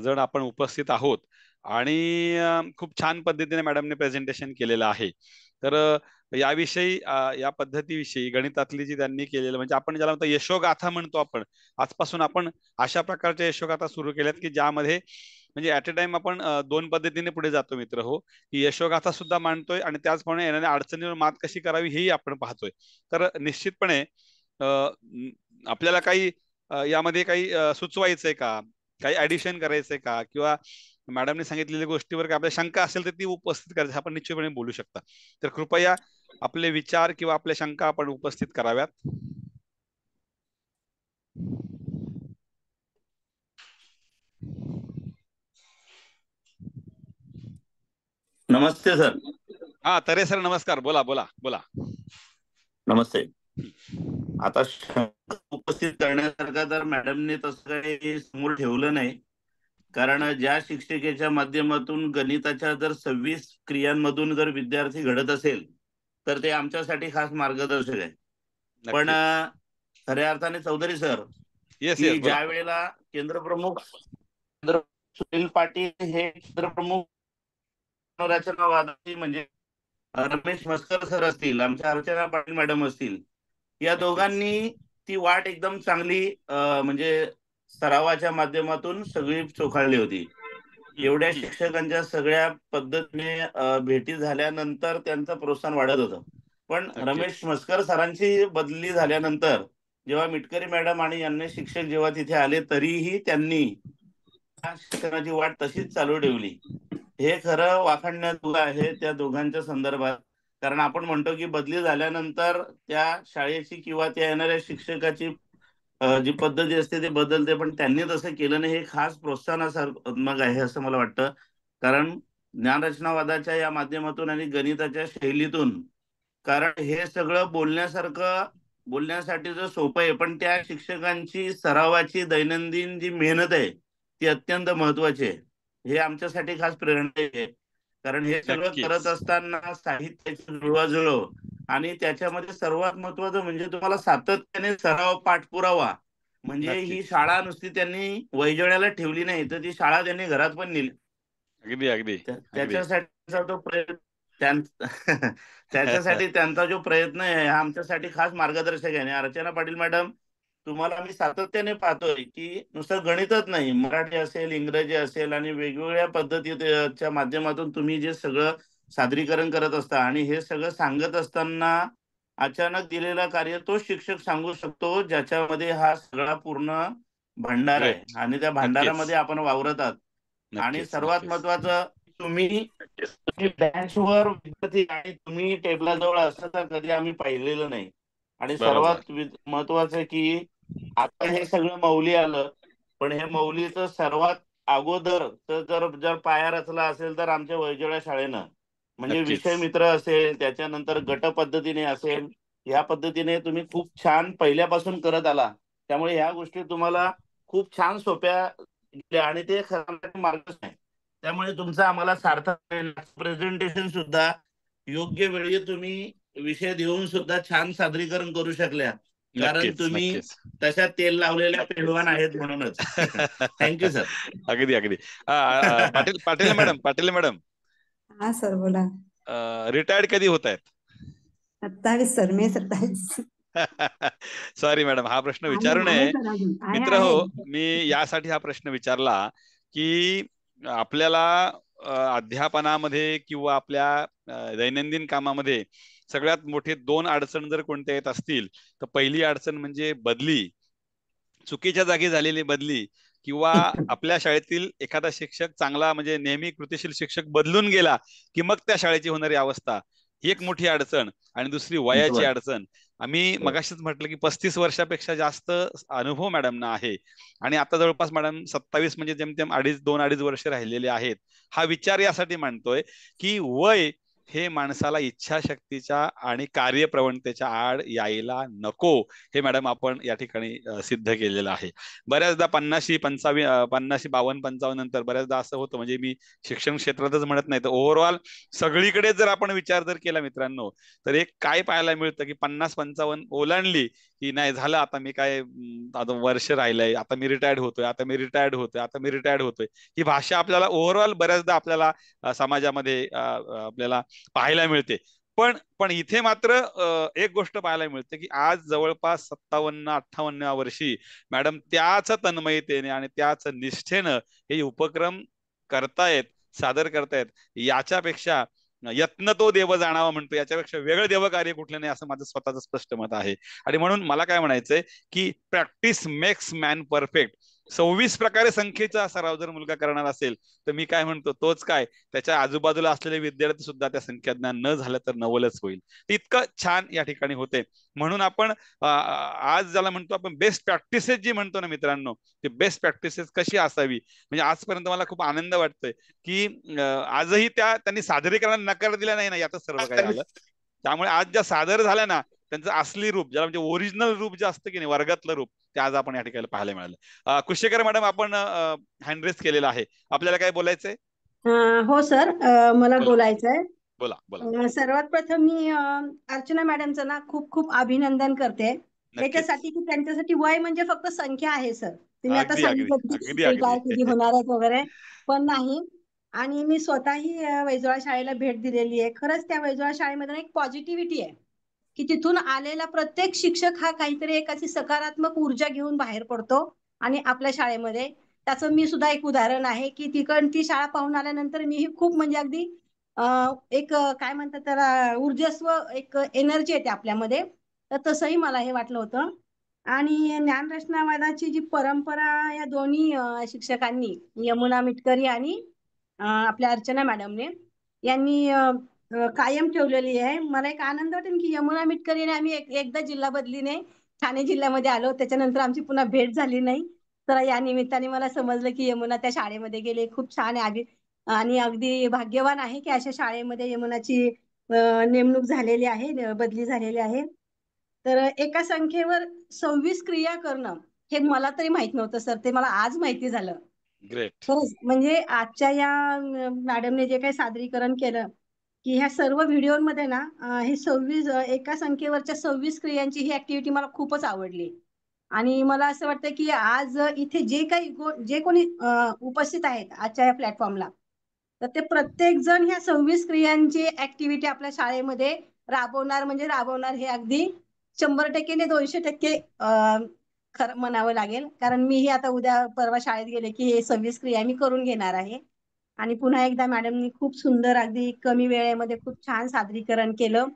जण आपण उपस्थित आहोत आणि खूप छान पद्धतीने मॅडमने प्रेझेंटेशन केलेलं आहे. तर याविषयी या पद्धतीविषयी गणितातली जी त्यांनी केलेलं, म्हणजे आपण ज्याला म्हणतो यशोगाथा म्हणतो, आपण आजपासून आपण अशा प्रकारच्या यशोगाथा सुरू केल्यात की ज्यामध्ये म्हणजे ऍट अ टाइम आपण दोन पद्धतीने पुढे जातो मित्र हो, की यशोगाथा सुद्धा मांडतोय आणि त्याचप्रमाणे येणाऱ्या अडचणीवर मात कशी करावी हेही आपण पाहतोय. तर निश्चितपणे आपल्याला काही यामध्ये काही सुचवायचंय का, काही ऍडिशन करायचंय का, किंवा मॅडमने सांगितलेल्या गोष्टीवर काय आपल्या शंका असेल तर ती उपस्थित करायची, आपण निश्चितपणे बोलू शकता. तर कृपया आपले विचार किंवा आपल्या शंका आपण उपस्थित कराव्यात. नमस्ते सर. हा तरे सर नमस्कार. बोला बोला बोला. नमस्ते. आता शंका उपस्थित करण्यासारखा तर मॅडमने तसं काही समोर ठेवलं नाही, कारण ज्या शिक्षिकेच्या माध्यमातून गणिताच्या जर 26 क्रियांमधून जर विद्यार्थी घडत असेल तर ते आमच्यासाठी खास मार्गदर्शक आहे. पण खऱ्या अर्थाने चौधरी सर, की ज्या वेळेला केंद्रप्रमुख सुनील पाटील हे केंद्रप्रमुख रचनावादाची म्हणजे रमेश मस्कर सर असतील, आमच्या अर्चना पाटील मॅडम असतील, या दोघांनी ती वाट एकदम चांगली म्हणजे सरावाच्या माध्यमातून सगळी चोखाळली होती. एवढ्या शिक्षकांच्या सगळ्या पद्धतीने भेटी झाल्यानंतर त्यांचं प्रोत्साहन वाढत होतं. पण रमेश मस्कर सरांची बदली झाल्यानंतर जेव्हा मिटकरी मॅडम आणि अन्य शिक्षक जेव्हा तिथे आले, तरीही त्यांनी शिक्षणाची वाट तशीच चालू ठेवली. हे खरं वाखाणण्याजोगं आहे त्या दोघांच्या संदर्भात. कारण आपण म्हणतो की बदली झाल्यानंतर त्या शाळेची किंवा त्या येणाऱ्या शिक्षकाची जी पद्धती असते ते बदलते, पण त्यांनी तसं केलं नाही. हे खास प्रोत्साहनात्मक आहे असं मला वाटतं. कारण ज्ञानरचनावादाच्या या माध्यमातून आणि गणिताच्या शैलीतून, कारण हे सगळं बोलण्यासाठी सोपं आहे, पण त्या शिक्षकांची सरावाची दैनंदिन जी मेहनत आहे ती अत्यंत महत्वाची आहे. हे आमच्यासाठी खास प्रेरणा आहे. कारण हे सगळं करत असताना साहित्याची जुळवाजुळव आणि त्याच्यामध्ये सर्वात महत्वाचं म्हणजे तुम्हाला सातत्याने सराव, पाठपुरावा. म्हणजे ही शाळा नुसती त्यांनी वैजळ्याला ठेवली नाही, तर ती शाळा त्यांनी घरात पण नेली. अगदी अगदी त्याच्यासाठी तो प्रयत्न त्याच्यासाठी त्यांचा जो प्रयत्न आहे हा आमच्यासाठी खास मार्गदर्शक आहे. आणि अर्चना पाटील मॅडम, तुम्हाला मी सातत्याने पाहतोय की नुसतं गणितच नाही, मराठी असेल, इंग्रजी असेल आणि वेगवेगळ्या पद्धतीच्या माध्यमातून तुम्ही जे सगळं सादरीकरण करत असता आणि हे सगळं सांगत असताना अचानक दिलेलं कार्य तो शिक्षक सांगू शकतो ज्याच्यामध्ये हा सगळा पूर्ण भंडार आहे आणि त्या भंडारामध्ये आपण वावरत आहात. आणि सर्वात महत्वाचं, तुम्ही बेंचवर विद्यार्थी आणि तुम्ही टेबलाजवळ असं तर कधी आम्ही पाहिलेलं नाही. आणि सर्वात महत्वाचं की आता हे सगळं मौली आलं, पण हे मौलीचं सर्वात अगोदर जर पाया रचला असेल तर आमच्या वैजळ्या शाळेनं, म्हणजे विषय मित्र असेल, त्याच्यानंतर गट पद्धतीने असेल, ह्या पद्धतीने तुम्ही खूप छान पहिल्यापासून करत आला. त्यामुळे ह्या गोष्टी तुम्हाला खूप छान सोप्या गेल्या आणि ते खरं मार्गच नाही. त्यामुळे तुमचं आम्हाला सार्थक प्रेझेंटेशन सुद्धा योग्य वेळी तुम्ही विषय देऊन सुद्धा छान सादरीकरण करू शकल्या, कारण तुम्ही तशा तेल लावलेल्या पेलवान आहेत म्हणूनच. Thank you sir. अगदी अगदी. पाटील मॅडम हा सर बोला. रिटायर्ड कधी होत आहेत? 27 सर, मे 27. सॉरी मॅडम, हा प्रश्न विचारू नये. मित्र हो, मी यासाठी हा प्रश्न विचारला की आपल्याला अध्यापनामध्ये किंवा आपल्या दैनंदिन कामामध्ये सगळ्यात मोठे 2 अडचण जर कोणत्या येत असतील तर पहिली अडचण म्हणजे बदली, चुकीच्या जागी झालेली बदली, किंवा आपल्या शाळेतील एखादा शिक्षक चांगला म्हणजे नेहमी कृतिशील शिक्षक बदलून गेला की मग त्या शाळेची होणारी अवस्था, ही एक मोठी अडचण. आणि दुसरी वयाची अडचण. आम्ही मगाशीच म्हटलं की 35 वर्षापेक्षा जास्त अनुभव मॅडमना आहे आणि आता जवळपास मॅडम 27 म्हणजे जेमतेम 2.5 वर्ष राहिलेले आहेत. हा विचार यासाठी मांडतोय की वय हे माणसाला इच्छाशक्तीच्या आणि कार्यप्रवणतेच्या आड यायला नको, हे मॅडम आपण या ठिकाणी सिद्ध केलेलं आहे. बऱ्याचदा 50 52 55 नंतर बऱ्याचदा असं होतं, म्हणजे मी शिक्षण क्षेत्रातच म्हणत नाही तर ओव्हरऑल सगळीकडे जर आपण विचार जर केला मित्रांनो, तर एक काय पाहायला मिळतं की 50-55 ओलांडली की नाही झालं, आता मी काय आता वर्ष राहिलंय, आता मी रिटायर्ड होतोय, आता मी रिटायर्ड होतोय, आता मी रिटायर्ड होतोय, ही भाषा आपल्याला ओव्हरऑल बऱ्याचदा आपल्याला समाजामध्ये आपल्याला पाहायला मिळते. पण इथे मात्र एक गोष्ट पाहायला मिळते की आज जवळपास 57-58 वर्षी मॅडम त्याच तन्मयतेने आणि त्याच निष्ठेनं हे उपक्रम करतायत, सादर करतायत. याच्यापेक्षा यत्न तो देव जाणावा म्हणतो, याच्यापेक्षा वेगळं देव कार्य कुठलं नाही, असं माझं स्वतःचं स्पष्ट मत आहे. आणि म्हणून मला काय म्हणायचंय की प्रॅक्टिस मेक्स मॅन परफेक्ट. 26 प्रकारे संख्येचा सराव जर मुलगा करणार असेल तर मी काय म्हणतो, तोच काय त्याच्या आजूबाजूला असलेले विद्यार्थी सुद्धा त्या संख्याज्ञान न झालं तर नवलच होईल. इतकं छान या ठिकाणी होते. म्हणून आपण आज ज्याला म्हणतो आपण बेस्ट प्रॅक्टिसेस जी म्हणतो ना मित्रांनो, ते बेस्ट प्रॅक्टिसेस कशी असावी, म्हणजे आजपर्यंत मला खूप आनंद वाटतोय की आजही त्यांनी सादरीकरणाला नकार दिला नाही ना, यातच सर्व काही आलं. त्यामुळे आज ज्या सादर झाल्या ना, त्यांचं असली रूप, ज्याला म्हणजे ओरिजिनल रूप जे असतं की नाही, वर्गातलं रूप, ते आज आपण या ठिकाणी पाहायला मिळालं. कुशेकर मॅडम, आपण हँड रेस केलेला आहे, आपल्याला काय बोलायचंय? हो सर, मला बोला बोलायचंय. बोला बोला. सर्वात प्रथम मी अर्चना मॅडमचं ना खूप खूप अभिनंदन करते, नक्कीच. याच्यासाठी की त्यांच्यासाठी वय म्हणजे फक्त संख्या आहे सर. तुम्ही आता अगदी अगदी सांगितलं की अगदी ते अगदी काय कधी होणार आहेत वगैरे, पण नाही. आणि मी स्वतःही वैजोळा शाळेला भेट दिलेली आहे. खरंच त्या वैजोळा शाळेमध्ये एक पॉझिटिव्हिटी आहे की तिथून आलेला प्रत्येक शिक्षक हा काहीतरी एक अशी सकारात्मक ऊर्जा घेऊन बाहेर पडतो आणि आपल्या शाळेमध्ये. त्याचं मी सुद्धा एक उदाहरण आहे की ती शाळा पाहून आल्यानंतर मीही खूप म्हणजे अगदी एक काय म्हणतात त्याला, ऊर्जस्व एक एनर्जी येते आपल्यामध्ये. तर तसंही मला हे वाटलं होतं. आणि ज्ञानरचनावादाची जी परंपरा या दोन्ही शिक्षकांनी, यमुना मिटकरी आणि आपल्या अर्चना मॅडमने, यांनी कायम ठेवलेली आहे. मला एक आनंद वाटेल की यमुना मिटकरीने आम्ही एकदा जिल्हा बदलीने ठाणे जिल्ह्यामध्ये आलो, त्याच्यानंतर आमची पुन्हा भेट झाली नाही. तर या निमित्ताने मला समजलं की यमुना त्या शाळेमध्ये गेले. खूप छान आहे आणि अगदी भाग्यवान आहे की अशा शाळेमध्ये यमुनाची नेमणूक झालेली आहे, बदली झालेली आहे. तर एका संख्येवर 26 क्रिया करणं हे मला तरी माहित नव्हतं सर, ते मला आज माहिती झालं. ग्रेट. खरंच म्हणजे आजच्या या मॅडमने जे काही सादरीकरण केलं की ह्या सर्व व्हिडिओमध्ये ना, हे 26 एका संख्येवरच्या 26 क्रियांची ही ऍक्टिव्हिटी मला खूपच आवडली. आणि मला असं वाटतं की आज इथे जे कोणी उपस्थित आहेत आजच्या या प्लॅटफॉर्मला, तर ते प्रत्येक जण ह्या 26 क्रियांची ऍक्टिव्हिटी आपल्या शाळेमध्ये राबवणार, म्हणजे राबवणार हे अगदी 100% ने 200% खरं म्हणावं लागेल. कारण मीही आता उद्या परवा शाळेत गेले की हे 26 क्रिया मी करून घेणार आहे. आणि पुन्हा एकदा मॅडमनी खूप सुंदर, अगदी कमी वेळेमध्ये खूप छान सादरीकरण केलं.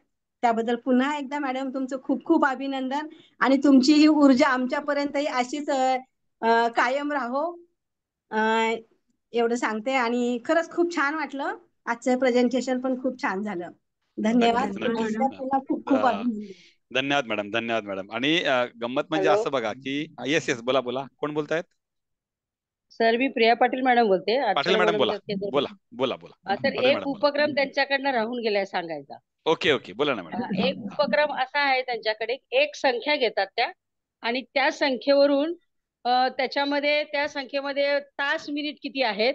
त्याबद्दल पुन्हा एकदा मॅडम तुमचं खूप खूप अभिनंदन. आणि तुमची ही ऊर्जा आमच्यापर्यंतही अशीच कायम राहो, एवढं सांगते. आणि खरंच खूप छान वाटलं, आजचं प्रेझेंटेशन पण खूप छान झालं. धन्यवाद. नक्कीच पुन्हा नक्कीच. एकदा पुन्हा खूप खूप अभिनंदन. धन्यवाद मॅडम, धन्यवाद मॅडम. आणि गंमत म्हणजे हॅलो असं बघा की येस येस, बोला बोला, कोण बोलतायत? सर, मी प्रिया पाटील मॅडम बोलते. पाटील अर्चना मॅडम, मॅडम बोला बोला बोला बोला. सर, पाटील एक मॅडम बोला. उपक्रम त्यांच्याकडनं राहून गेलाय सांगायचा. ओके ओके, बोला ना मॅडम. एक उपक्रम असा आहे त्यांच्याकडे, एक संख्या घेतात त्या आणि त्या संख्येवरून त्याच्यामध्ये त्या संख्येमध्ये तास मिनिट किती आहेत,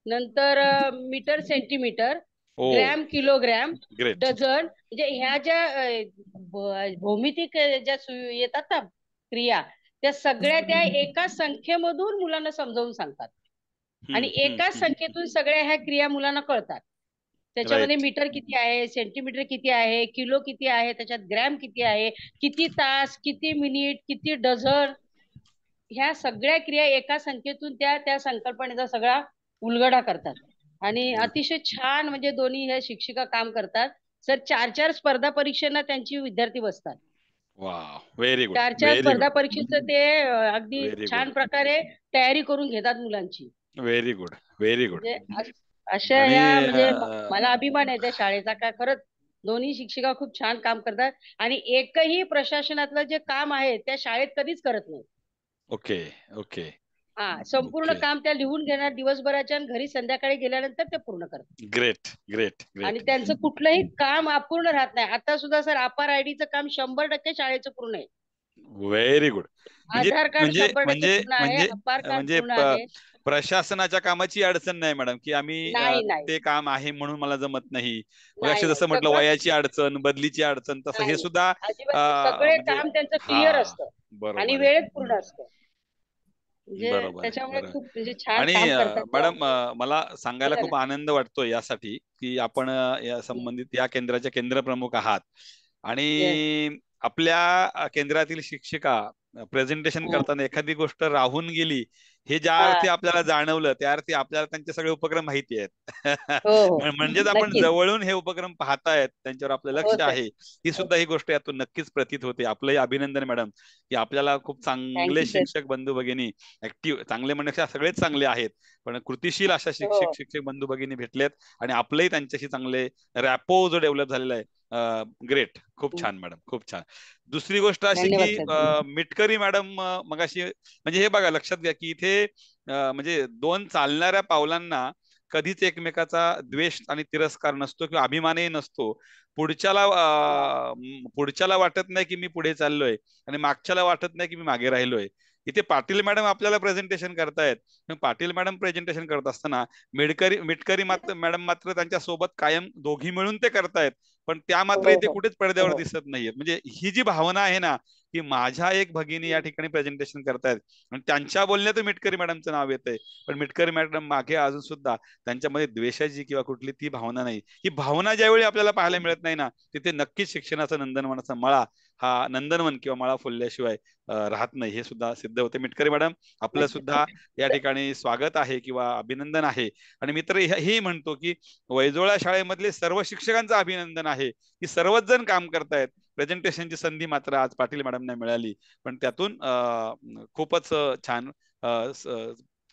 नंतर मीटर सेंटीमीटर, ओ, ग्रॅम किलोग्रॅम, ग्रेट. डझन, म्हणजे ह्या ज्या भौमितिक ज्या येतात ना क्रिया, त्या सगळ्या त्या एका संख्येमधून मुलांना समजावून सांगतात. आणि एकाच संख्येतून सगळ्या ह्या क्रिया मुलांना कळतात. त्याच्यामध्ये राईट. मीटर किती आहे, सेंटीमीटर किती आहे, किलो किती आहे, त्याच्यात ग्रॅम किती आहे, किती तास, किती मिनिट, किती डझन, ह्या सगळ्या क्रिया एका संख्येतून त्या त्या संकल्पनेचा सगळा उलगडा करतात. आणि अतिशय छान म्हणजे दोन्ही ह्या शिक्षिका काम करतात. सर 4 स्पर्धा परीक्षांना त्यांची विद्यार्थी बसतात. वा, व्हेरी गुड, 4 व्हेरी स्पर्धा गुड, परीक्षेचं ते अगदी व्हेरी गुड, छान प्रकारे तयारी करून घेतात मुलांची. Very good, very good. म्हणजे अशा आणि ह्या म्हणजे मला अभिमान आहे त्या शाळेचा. का खरंच दोन्ही शिक्षिका खूप छान काम करतात आणि एकही प्रशासनातलं जे काम आहे त्या शाळेत कधीच करत नाही. ओके ओके संपूर्ण ओके. काम त्या लिहून घेणार दिवसभराच्या आणि घरी संध्याकाळी गेल्यानंतर ते पूर्ण करतात. ग्रेट ग्रेट आणि ग्रेट. त्यांचं कुठलंही काम अपूर्ण राहत नाही. आता सुद्धा सर अपार आयडीचं काम 100% शाळेचं पूर्ण आहे. Very good. म्हणजे आधार कार्ड म्हणजे 100% म्हणजे पूर्ण आहे, म्हणजे अपार कार्ड म्हणजे पूर्ण आहे. प्रशासनाच्या कामाची अडचण नाही मॅडम, की आम्ही नाही नाही ते काम आहे म्हणून मला जमत नाही. मग नाही असे नाही जसं म्हटलं सगळं वयाची अडचण, बदलीची अडचण, तसं हे नाही सुद्धा अजिबात नाही. सगळे म्हणजे काम त्यांचं क्लिअर हा असतं आणि बरोबर आहे. वेळेत पूर्ण असतं. म्हणजे बरोबर आहे, त्याच्यामुळे बरोबर. खूप म्हणजे छान आणि काम करतात ते. मॅडम मला सांगायला बोला ना. खूप आनंद वाटतो यासाठी, की आपण या संबंधित या केंद्राचे केंद्रप्रमुख आहात येस. आणि आपल्या केंद्रातील शिक्षिका प्रेझेंटेशन करताना एखादी गोष्ट राहून गेली, हे ज्या अर्थी आपल्याला जाणवलं त्या अर्थी आपल्याला त्यांचे सगळे उपक्रम माहिती आहेत. हो हो म्हणजेच आपण नक्कीच. जवळून हे उपक्रम पाहतायत, त्यांच्यावर आपलं हो लक्ष सर. आहे, ही सुद्धा ही गोष्ट यातून नक्कीच प्रतीत होते. आपलंही अभिनंदन मॅडम, की आपल्याला खूप चांगले थँक्यू सर. शिक्षक बंधू भगिनी, ऍक्टिव्ह, चांगले म्हणण्यापेक्षा सगळेच चांगले आहेत, पण कृतिशील अशा हो शिक्षक बंधू भगिनी भेटलेत आणि आपलंही त्यांच्याशी चांगले रॅपो जो डेव्हलप झालेला आहे. ग्रेट, खूप छान मॅडम, खूप छान. दुसरी गोष्ट अशी धन्यवाद की सर. धन्यवाद. मिटकरी मॅडम मगाशी, म्हणजे हे बघा लक्षात घ्या की इथे म्हणजे दोन चालणाऱ्या पावलांना कधीच एकमेकाचा द्वेष आणि तिरस्कार नसतो किंवा अभिमानही नसतो. पुढच्याला वाटत नाही की मी पुढे चाललोय आणि मागच्याला वाटत नाही की मी मागे राहिलोय. इथे पाटील मॅडम आपल्याला प्रेझेंटेशन करतायत. पाटील मॅडम प्रेझेंटेशन करत असताना मिटकरी मॅडम मात्र त्यांच्या सोबत कायम दोघी मिळून ते करतायत, पण त्या मात्र हो इथे हो कुठेच पडद्यावर हो दिसत नाहीयेत. म्हणजे ही जी भावना आहे ना, की माझ्या एक भगिनी या ठिकाणी प्रेझेंटेशन करतायत आणि त्यांच्या बोलण्यात मिटकरी मॅडमचं नाव येतंय, पण मिटकरी मॅडम मागे अजून सुद्धा त्यांच्यामध्ये द्वेषाची किंवा कुठली ती भावना नाही. ही भावना ज्यावेळी आपल्याला पाहायला मिळत नाही ना, तिथे नक्कीच शिक्षणाचा नंदनवनाचा मळा हा नंदनवन किंवा मळा फुलल्याशिवाय राहत नाही, हे सुद्धा सिद्ध होते. मिटकरी मॅडम, आपलं नक्कीच सुद्धा या ठिकाणी स्वागत आहे किंवा अभिनंदन आहे. आणि मी तर हेही म्हणतो की वैजोळा शाळेमधले सर्व शिक्षकांचं अभिनंदन आहे की सर्वच जण काम करतायत. प्रेझेंटेशनची संधी मात्र आज पाटील मॅडमना मिळाली, पण त्यातून खूपच छान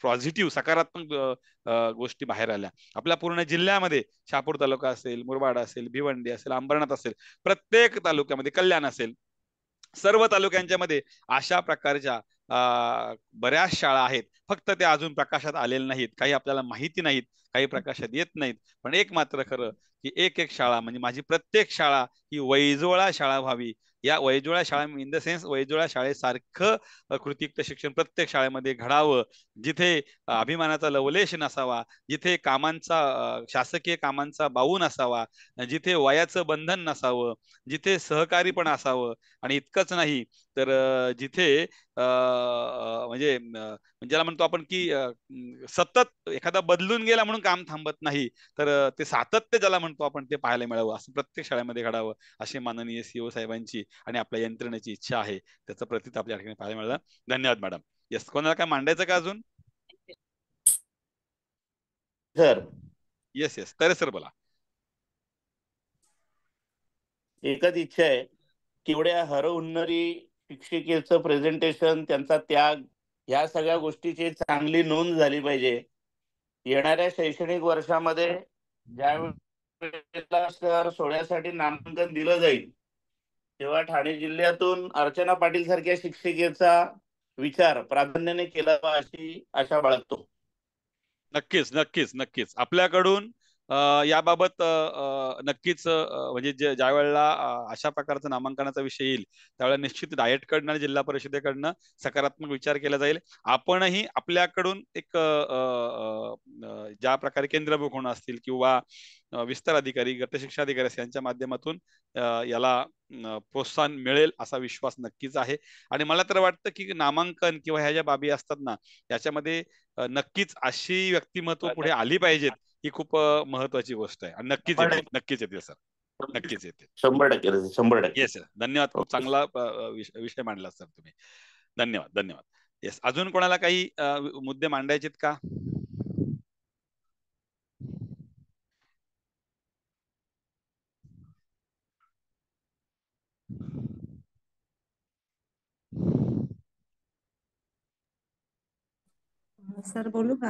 पॉझिटिव्ह सकारात्मक गोष्टी बाहेर आल्या. आपल्या पूर्ण जिल्ह्यामध्ये शहापूर तालुका असेल, मुरबाड असेल, भिवंडी असेल, अंबरनाथ असेल, प्रत्येक तालुक्यामध्ये, कल्याण असेल, सर्व तालुक्यांच्या मध्ये अशा प्रकारच्या बऱ्याच शाळा आहेत. फक्त त्या अजून प्रकाशात आलेल्या नाहीत, काही आपल्याला माहिती नाहीत, काही प्रकाशात येत नाहीत. पण एक मात्र खरं की एक एक शाळा म्हणजे माझी प्रत्येक शाळा ही वैजोळा शाळा व्हावी. या वैजोळा शाळा इन द सेन्स वैजोळा शाळेसारखं कृतीयुक्त शिक्षण प्रत्येक शाळेमध्ये घडावं, जिथे अभिमानाचा लवलेश नसावा, जिथे कामांचा शासकीय कामांचा बाऊ नसावा, जिथे वयाचं बंधन नसावं, जिथे सहकारी पण असावं. आणि इतकंच नाही तर जिथे म्हणजे ज्याला म्हणतो आपण की सतत एखादा बदलून गेला म्हणून काम थांबत नाही, तर ते सातत्य ज्याला म्हणतो आपण ते पाहायला मिळावं, असं प्रत्येक शाळेमध्ये घडावं, अशी माननीय सीओ साहेबांची आणि आपल्या यंत्रणेची इच्छा आहे. त्याचं प्रतीत आपल्या ठिकाणी पाहायला मिळालं. धन्यवाद मॅडम. येस, कोणाला काय मांडायचं का अजून? सर येस येस, तर सर बोला. एकच इच्छा आहे, केवढ्या हरहुन्नरी शिक्षिकेचं प्रेझेंटेशन, त्यांचा त्याग, या सगळ्या गोष्टीची चांगली नोंद झाली पाहिजे. येणाऱ्या शैक्षणिक वर्षामध्ये ज्या वेळेला सर सोहळ्यासाठी नामांकन दिलं जाईल, तेव्हा ठाणे जिल्ह्यातून अर्चना पाटील सारख्या शिक्षिकेचा विचार प्राधान्याने केला अशी आशा बाळगतो. नक्कीच नक्कीच नक्कीच आपल्याकडून याबाबत नक्कीच म्हणजे ज्या वेळेला अशा प्रकारचा नामांकनाचा विषय येईल त्यावेळेला निश्चित डाएटकडनं आणि जिल्हा परिषदेकडनं सकारात्मक विचार केला जाईल. आपणही आपल्याकडून एक ज्या प्रकारे केंद्रप्रमुख होणं असतील किंवा विस्तार अधिकारी, गट शिक्षा अधिकारी यांच्या माध्यमातून याला प्रोत्साहन मिळेल असा विश्वास नक्कीच आहे. आणि मला तर वाटतं की नामांकन किंवा ह्या ज्या बाबी असतात ना, याच्यामध्ये नक्कीच अशी व्यक्तिमत्व पुढे आली पाहिजेत, ही खूप महत्वाची गोष्ट आहे. आणि नक्कीच येतील, नक्कीच येतील सर, नक्कीच येतील. 100% 100%. येस सर, धन्यवाद. खूप चांगला विषय मांडला सर तुम्ही. धन्यवाद धन्यवाद. येस, अजून कोणाला काही मुद्दे मांडायचेत का? सर बोलू का?